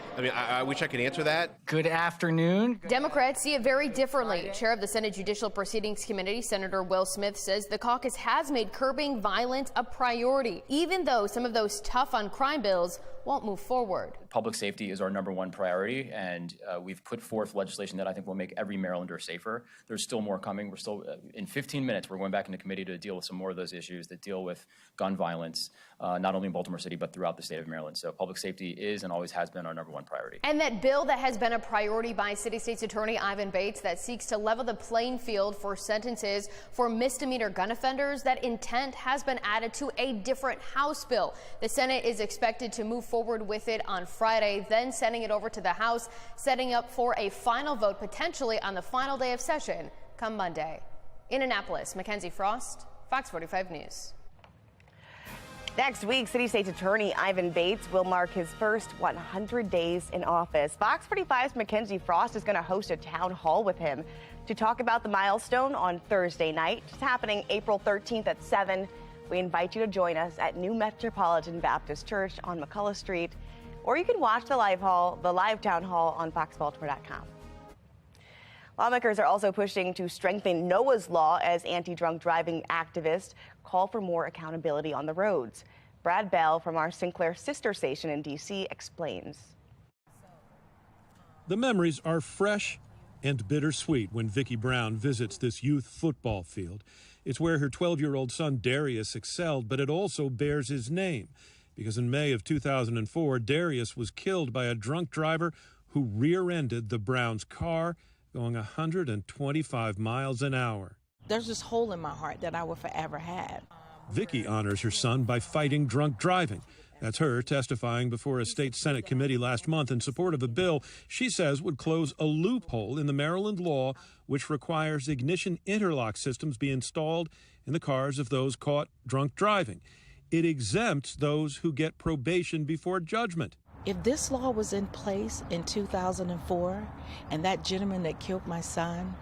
I mean, I wish I could answer that. Good afternoon. Democrats see it very differently. Chair of the Senate Judicial Proceedings Committee, Senator Will Smith, says the caucus has made curbing violence a priority, even though some of those tough on crime bills won't move forward. Public safety is our #1 priority, and we've put forth legislation that I think will make every Marylander safer. There's still more coming. We're still, in 15 minutes, we're going back into committee to deal with some more of those issues that deal with gun violence, not only in Baltimore City, but throughout the state of Maryland. So public safety is and always has been our #1 priority. And that bill that has been a priority by City State's Attorney Ivan Bates that seeks to level the playing field for sentences for misdemeanor gun offenders, that intent has been added to a different House bill. The Senate is expected to move forward with it on Friday, then sending it over to the House, setting up for a final vote potentially on the final day of session come Monday. In Annapolis, Mackenzie Frost, Fox 45 News. Next week, City State's Attorney Ivan Bates will mark his first 100 days in office. Fox 45's Mackenzie Frost is going to host a town hall with him to talk about the milestone on Thursday night. It's happening April 13th at 7. We invite you to join us at New Metropolitan Baptist Church on McCullough Street, or you can watch the live town hall on foxbaltimore.com. Lawmakers are also pushing to strengthen Noah's Law as anti-drunk driving activists call for more accountability on the roads. Brad Bell from our Sinclair sister station in D.C. explains. The memories are fresh and bittersweet when Vicki Brown visits this youth football field. It's where her 12-year-old son Darius excelled, but it also bears his name because in May of 2004, Darius was killed by a drunk driver who rear-ended the Browns' car going 125 miles an hour. There's this hole in my heart that I will forever have. Vicki honors her son by fighting drunk driving. That's her testifying before a state Senate committee last month in support of a bill she says would close a loophole in the Maryland law which requires ignition interlock systems be installed in the cars of those caught drunk driving. It exempts those who get probation before judgment. If this law was in place in 2004 and that gentleman that killed my son,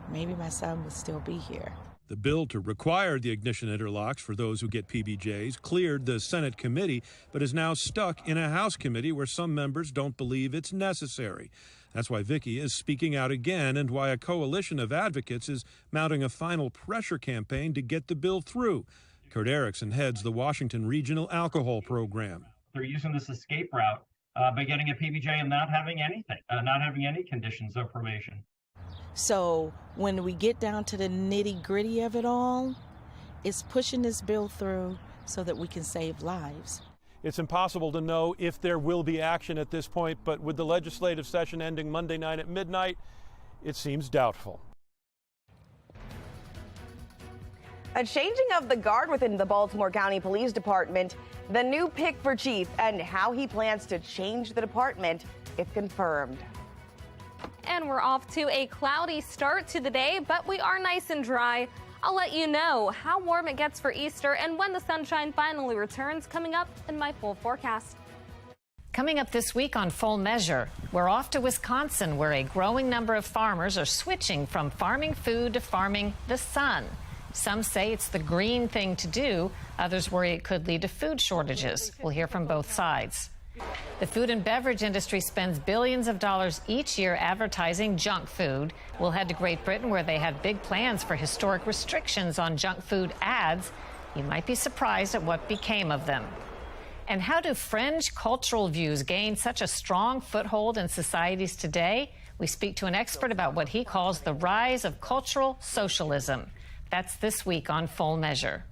maybe my son would still be here. The bill to require the ignition interlocks for those who get PBJs cleared the Senate committee, but is now stuck in a House committee where some members don't believe it's necessary. That's why Vicky is speaking out again and why a coalition of advocates is mounting a final pressure campaign to get the bill through. Kurt Erickson heads the Washington Regional Alcohol Program. They're using this escape route by getting a PBJ and not having anything, not having any conditions of probation. So when we get down to the nitty-gritty of it all, it's pushing this bill through so that we can save lives. It's impossible to know if there will be action at this point, but with the legislative session ending Monday night at midnight, it seems doubtful. A changing of the guard within the Baltimore County Police Department, the new pick for chief, and how he plans to change the department if confirmed. And we're off to a cloudy start to the day, but we are nice and dry. I'll let you know how warm it gets for Easter and when the sunshine finally returns coming up in my full forecast. Coming up this week on Full Measure, we're off to Wisconsin, where a growing number of farmers are switching from farming food to farming the sun. Some say it's the green thing to do. Others worry it could lead to food shortages. We'll hear from both sides. The food and beverage industry spends billions of dollars each year advertising junk food. We'll head to Great Britain, where they have big plans for historic restrictions on junk food ads. You might be surprised at what became of them. And how do fringe cultural views gain such a strong foothold in societies today? We speak to an expert about what he calls the rise of cultural socialism. That's this week on Full Measure.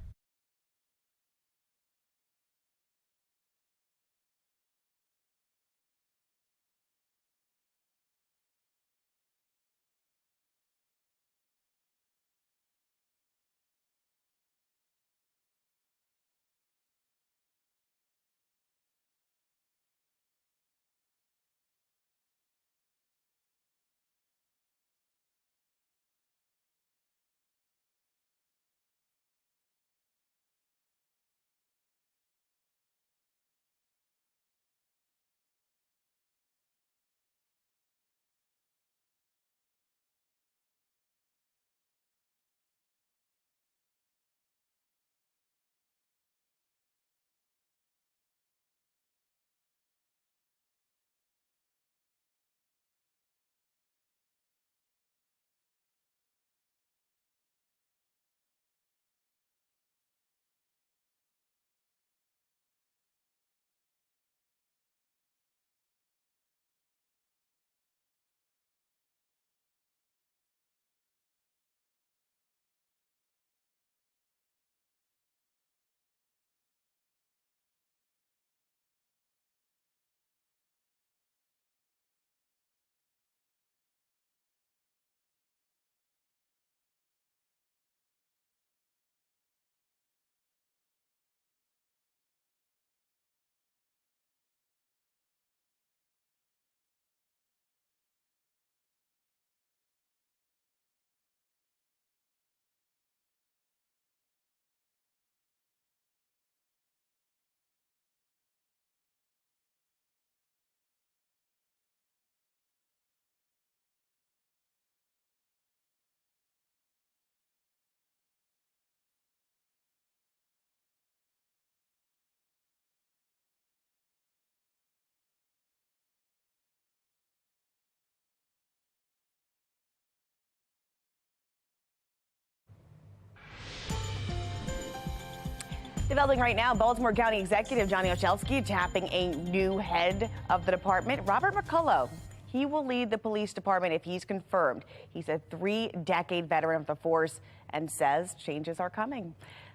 Developing right now, Baltimore County Executive Johnny Olszewski tapping a new head of the department, Robert McCullough. He will lead the police department if he's confirmed. He's a 3-decade veteran of the force and says changes are coming.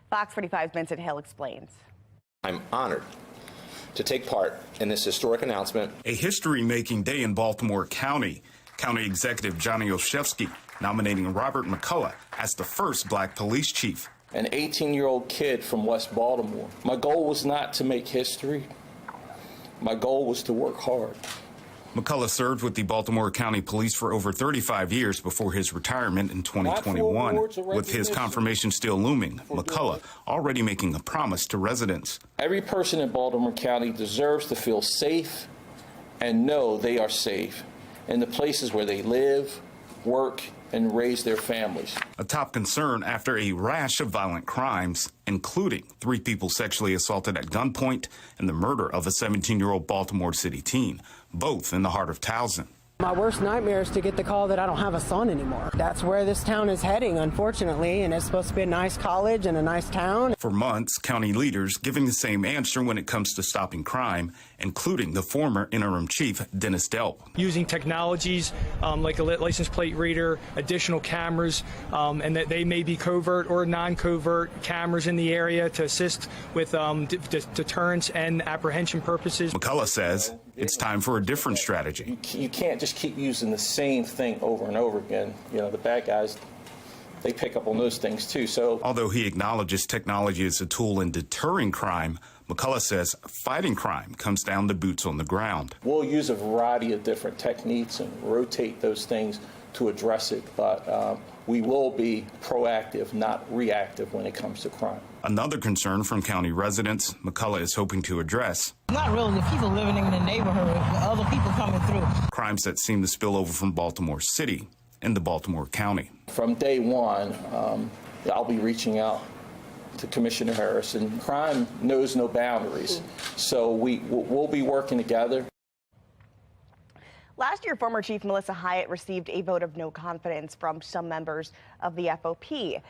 Fox 45's Vincent Hill explains. I'm honored to take part in this historic announcement. A history-making day in Baltimore County. County Executive Johnny Olszewski nominating Robert McCullough as the first black police chief. An 18-year-old kid from West Baltimore. My goal was not to make history. My goal was to work hard. McCullough served with the Baltimore County Police for over 35 years before his retirement in 2021. With his confirmation still looming, McCullough already making a promise to residents. Every person in Baltimore County deserves to feel safe and know they are safe in the places where they live, work, and raise their families. A top concern after a rash of violent crimes, including 3 people sexually assaulted at gunpoint and the murder of a 17-year-old Baltimore City teen, both in the heart of Towson. My worst nightmare is to get the call that I don't have a son anymore. That's where this town is heading, unfortunately, and it's supposed to be a nice college and a nice town. For months, county leaders giving the same answer when it comes to stopping crime, including the former interim chief, Dennis Dept. Using technologies like a license plate reader, additional cameras, and that they may be covert or non-covert cameras in the area to assist with deterrence and apprehension purposes. McCullough says it's time for a different strategy. You can't just keep using the same thing over and over again. You know, the bad guys, they pick up on those things too. So, although he acknowledges technology is a tool in deterring crime, McCullough says fighting crime comes down to boots on the ground. We'll use a variety of different techniques and rotate those things to address it, but we will be proactive, not reactive when it comes to crime. Another concern from county residents McCullough is hoping to address. Not really the people living in the neighborhood, the other people coming through. Crimes that seem to spill over from Baltimore City into Baltimore County. From day one, I'll be reaching out to Commissioner Harris, and crime knows no boundaries. So we'll be working together. Last year, former Chief Melissa Hyatt received a vote of no confidence from some members of the FOP.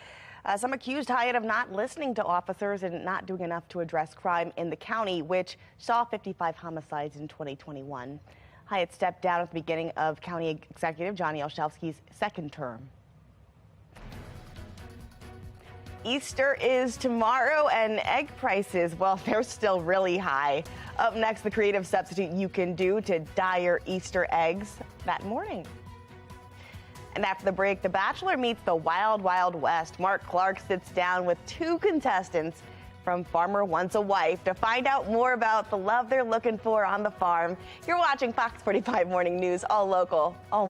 Some accused Hyatt of not listening to officers and not doing enough to address crime in the county, which saw 55 homicides in 2021. Hyatt stepped down at the beginning of County Executive Johnny Olszewski's second term. Easter is tomorrow, and egg prices, well, they're still really high. Up next, the creative substitute you can do to dye your Easter eggs that morning. And after the break, The Bachelor meets the Wild Wild West. Mark Clark sits down with 2 contestants from Farmer Wants a Wife to find out more about the love they're looking for on the farm. You're watching Fox 45 Morning News, all local, all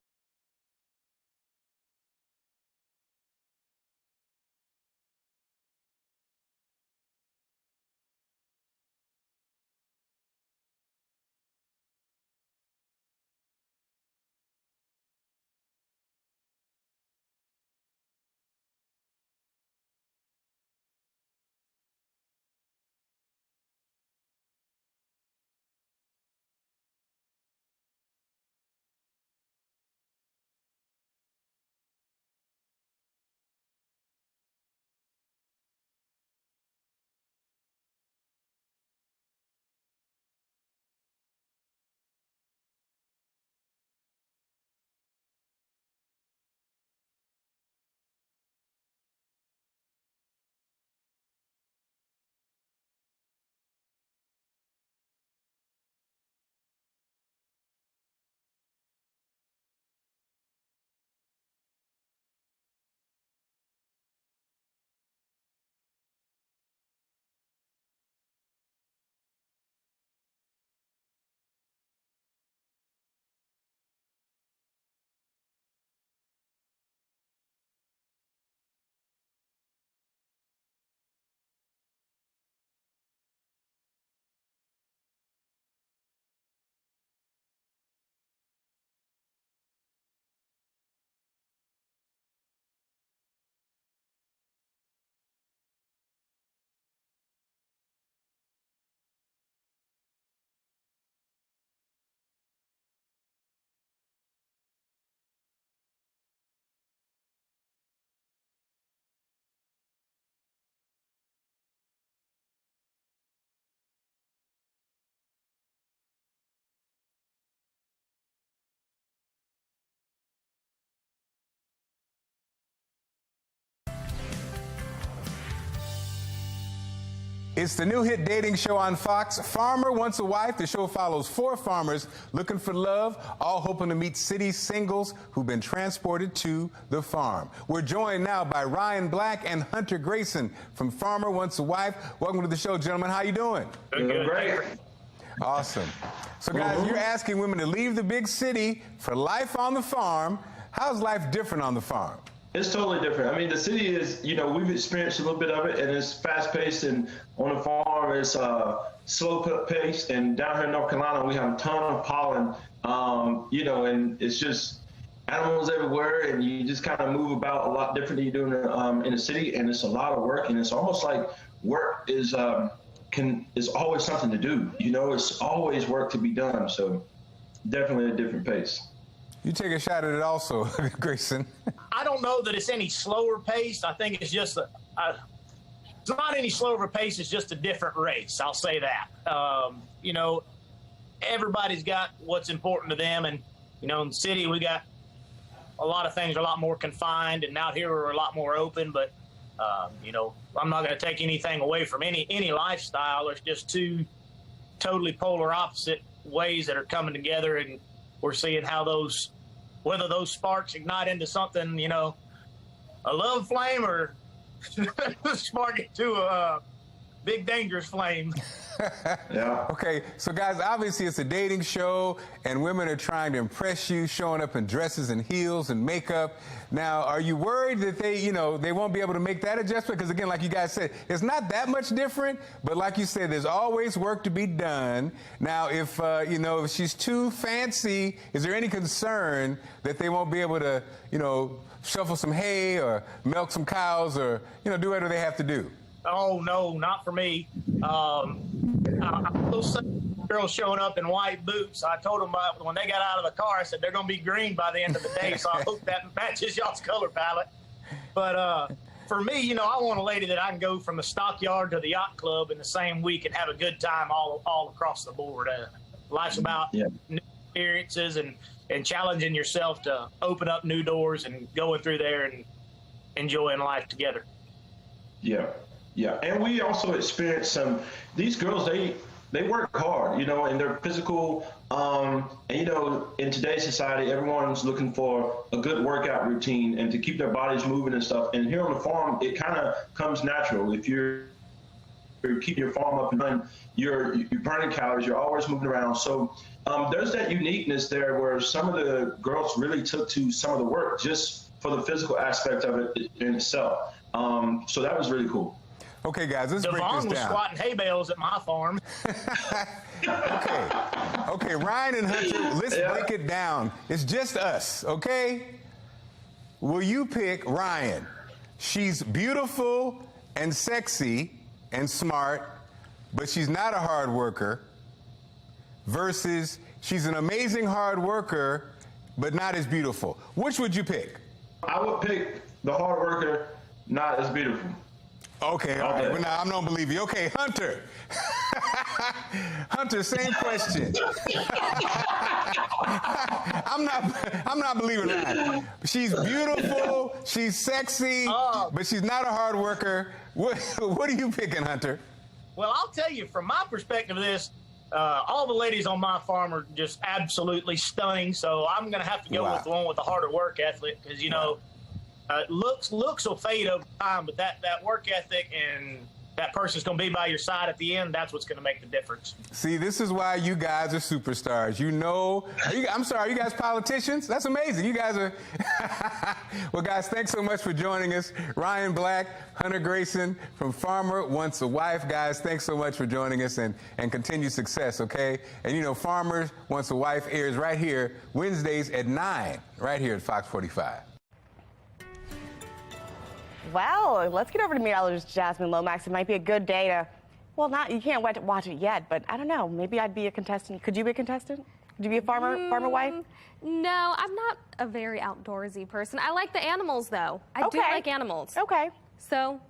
It's the new hit dating show on Fox, Farmer Wants a Wife. The show follows 4 farmers looking for love, all hoping to meet city singles who've been transported to the farm. We're joined now by Ryan Black and Hunter Grayson from Farmer Wants a Wife. Welcome to the show, gentlemen. How you doing? Doing great. Awesome. So, guys, you're asking women to leave the big city for life on the farm. How's life different on the farm? It's totally different. I mean, the city is, you know, we've experienced a little bit of it, and it's fast-paced, and on the farm it's slow-paced, and down here in North Carolina we have a ton of pollen, you know, and it's just animals everywhere, and you just kind of move about a lot different than you do in the city, and it's a lot of work, and it's almost like work is always something to do. You know, it's always work to be done, so definitely a different pace. You take a shot at it also, Grayson. I don't know that it's any slower pace. I think it's just it's not any slower pace. It's just a different race. I'll say that. You know, everybody's got what's important to them, and you know, in the city we got a lot of things are a lot more confined, and out here we're a lot more open. But you know, I'm not going to take anything away from any lifestyle. There's just two totally polar opposite ways that are coming together, and we're seeing how whether those sparks ignite into something, you know, a love flame, or spark it to a big dangerous flame. Yeah. Okay, so guys, obviously it's a dating show, and women are trying to impress you, showing up in dresses and heels and makeup. Now, are you worried that they won't be able to make that adjustment? Because again, like you guys said, it's not that much different, but like you said, there's always work to be done. Now, if if she's too fancy, is there any concern that they won't be able to, shuffle some hay or milk some cows or, do whatever they have to do? Oh, no, not for me. Those girls showing up in white boots, I told them when they got out of the car, I said, they're going to be green by the end of the day, so I hope that matches y'all's color palette. But for me, I want a lady that I can go from the stockyard to the yacht club in the same week and have a good time all across the board. Life's about new experiences and challenging yourself to open up new doors and going through there and enjoying life together. Yeah. Yeah, and we also experience these girls, they work hard, in their physical, and in today's society, everyone's looking for a good workout routine and to keep their bodies moving and stuff. And here on the farm, it kind of comes natural. If you're keeping your farm up and running, you're burning calories, you're always moving around. So there's that uniqueness there where some of the girls really took to some of the work just for the physical aspect of it in itself. So that was really cool. Okay, guys, let's break this down. Devon was squatting hay bales at my farm. Okay, Ryan and Hunter, let's break it down. It's just us, okay? Will you pick Ryan? She's beautiful and sexy and smart, but she's not a hard worker, versus she's an amazing hard worker, but not as beautiful. Which would you pick? I would pick the hard worker, not as beautiful. Okay, all right. Well, now I don't believe you. Okay, Hunter. Hunter, same question. I'm not believing that. She's beautiful, she's sexy, but she's not a hard worker. What are you picking, Hunter? Well, I'll tell you, from my perspective of this, all the ladies on my farm are just absolutely stunning. So I'm going to have to go with the one with the harder work ethic, because looks will fade over time, but that work ethic and that person's going to be by your side at the end, that's what's going to make the difference. See, this is why you guys are superstars. I'm sorry, are you guys politicians? That's amazing. You guys are. Well, guys, thanks so much for joining us. Ryan Black, Hunter Grayson from Farmer Wants a Wife. Guys, thanks so much for joining us, and continued success, okay? And Farmer Wants a Wife airs right here Wednesdays at 9, right here at Fox 45. Well, let's get over to meteorologist Jasmine Lomax. It might be a good day to, you can't watch it yet, but I don't know. Maybe I'd be a contestant. Could you be a contestant? Could you be a farmer wife? No, I'm not a very outdoorsy person. I like the animals, though. I do like animals. Okay. So,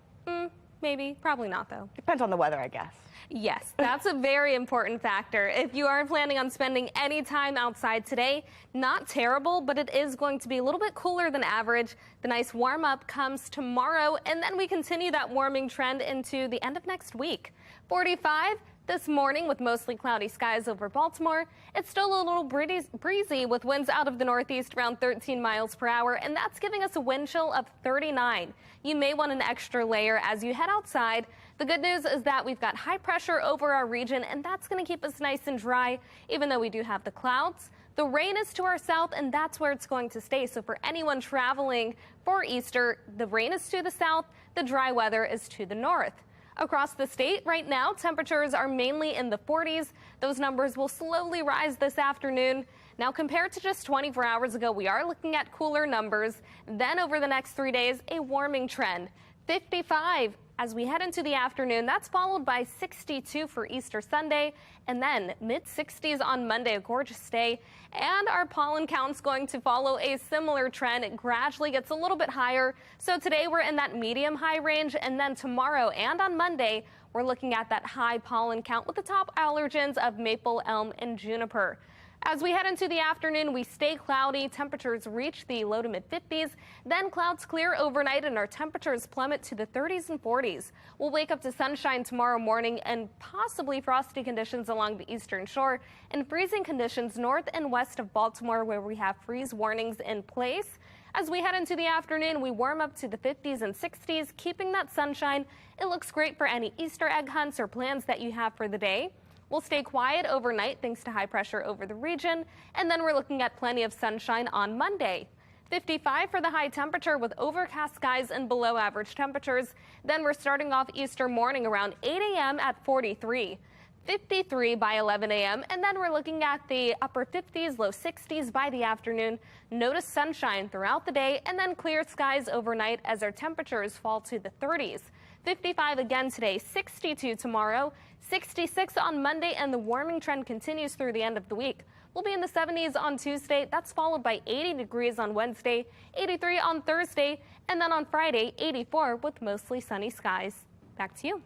maybe. Probably not, though. Depends on the weather, I guess. Yes, that's a very important factor. If you are planning on spending any time outside today, not terrible, but it is going to be a little bit cooler than average. The nice warm up comes tomorrow, and then we continue that warming trend into the end of next week. 45 this morning with mostly cloudy skies over Baltimore. It's still a little breezy with winds out of the northeast around 13 miles per hour, and that's giving us a wind chill of 39. You may want an extra layer as you head outside. The good news is that we've got high pressure over our region, and that's going to keep us nice and dry, even though we do have the clouds. The rain is to our south, and that's where it's going to stay. So for anyone traveling for Easter, the rain is to the south, the dry weather is to the north. Across the state right now, temperatures are mainly in the 40s. Those numbers will slowly rise this afternoon. Now, compared to just 24 hours ago, we are looking at cooler numbers. Then over the next 3 days, a warming trend. 55 as we head into the afternoon. That's followed by 62 for Easter Sunday, and then mid-60s on Monday, a gorgeous day. And our pollen count's going to follow a similar trend. It gradually gets a little bit higher. So today we're in that medium-high range, and then tomorrow and on Monday, we're looking at that high pollen count with the top allergens of maple, elm, and juniper. As we head into the afternoon, we stay cloudy. Temperatures reach the low to mid 50s. Then clouds clear overnight and our temperatures plummet to the 30s and 40s. We'll wake up to sunshine tomorrow morning and possibly frosty conditions along the eastern shore and freezing conditions north and west of Baltimore, where we have freeze warnings in place. As we head into the afternoon, we warm up to the 50s and 60s, keeping that sunshine. It looks great for any Easter egg hunts or plans that you have for the day. We'll stay quiet overnight thanks to high pressure over the region, and then we're looking at plenty of sunshine on Monday. 55 for the high temperature with overcast skies and below average temperatures. Then we're starting off Easter morning around 8 a.m. at 43. 53 by 11 a.m. and then we're looking at the upper 50s, low 60s by the afternoon. Notice sunshine throughout the day and then clear skies overnight as our temperatures fall to the 30s. 55 again today, 62 tomorrow, 66 on Monday, and the warming trend continues through the end of the week. We'll be in the 70s on Tuesday. That's followed by 80 degrees on Wednesday, 83 on Thursday, and then on Friday, 84 with mostly sunny skies. Back to you.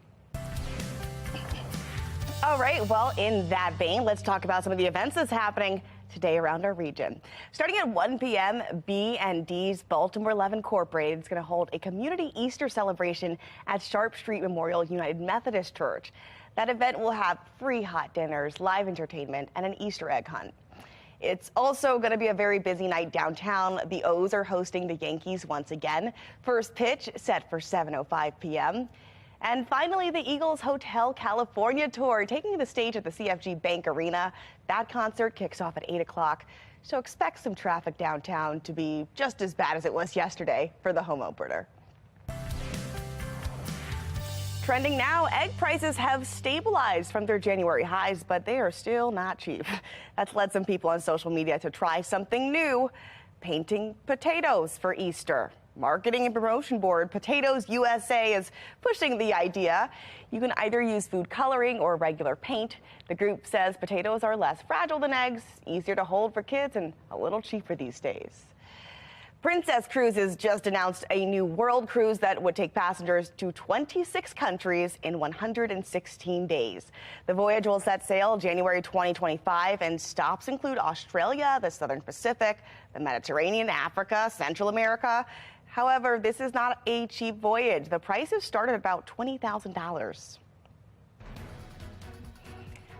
All right, well, in that vein, let's talk about some of the events that's happening today around our region. Starting at 1 p.m., B&D's Baltimore 11 Incorporated is going to hold a community Easter celebration at Sharp Street Memorial United Methodist Church. That event will have free hot dinners, live entertainment, and an Easter egg hunt. It's also going to be a very busy night downtown. The O's are hosting the Yankees once again. First pitch set for 7:05 p.m. And finally, the Eagles Hotel California tour, taking the stage at the CFG Bank Arena. That concert kicks off at 8 o'clock, so expect some traffic downtown to be just as bad as it was yesterday for the home opener. Trending now, egg prices have stabilized from their January highs, but they are still not cheap. That's led some people on social media to try something new, painting potatoes for Easter. Marketing and Promotion Board Potatoes USA is pushing the idea. You can either use food coloring or regular paint. The group says potatoes are less fragile than eggs, easier to hold for kids, and a little cheaper these days. Princess Cruises just announced a new world cruise that would take passengers to 26 countries in 116 days. The voyage will set sail January 2025, and stops include Australia, the Southern Pacific, the Mediterranean, Africa, Central America. However, this is not a cheap voyage. The prices start at about $20,000.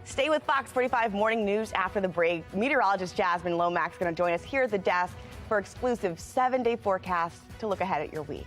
Stay with Fox 45 Morning News after the break. Meteorologist Jasmine Lomax is going to join us here at the desk for exclusive 7-day forecasts to look ahead at your week.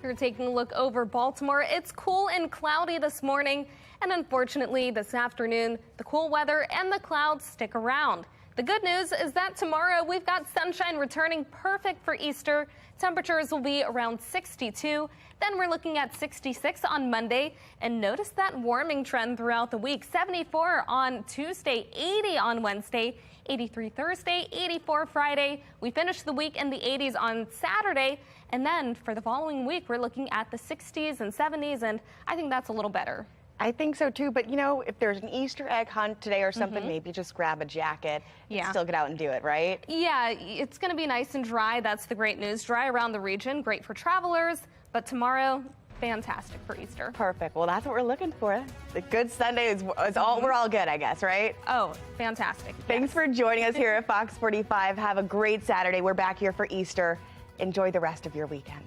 You're taking a look over Baltimore. It's cool and cloudy this morning, and unfortunately this afternoon, the cool weather and the clouds stick around. The good news is that tomorrow we've got sunshine returning, perfect for Easter. Temperatures will be around 62. Then we're looking at 66 on Monday. And notice that warming trend throughout the week. 74 on Tuesday, 80 on Wednesday, 83 Thursday, 84 Friday. We finish the week in the 80s on Saturday. And then for the following week, we're looking at the 60s and 70s. And I think that's a little better. I think so too, but you know, if there's an Easter egg hunt today or something, maybe just grab a jacket and still get out and do it, right? Yeah, it's going to be nice and dry. That's the great news. Dry around the region, great for travelers, but tomorrow, fantastic for Easter. Perfect. Well, that's what we're looking for. The good Sunday is all, we're all good, I guess, right? Oh, fantastic. Thanks for joining us here at Fox 45. Have a great Saturday. We're back here for Easter. Enjoy the rest of your weekend.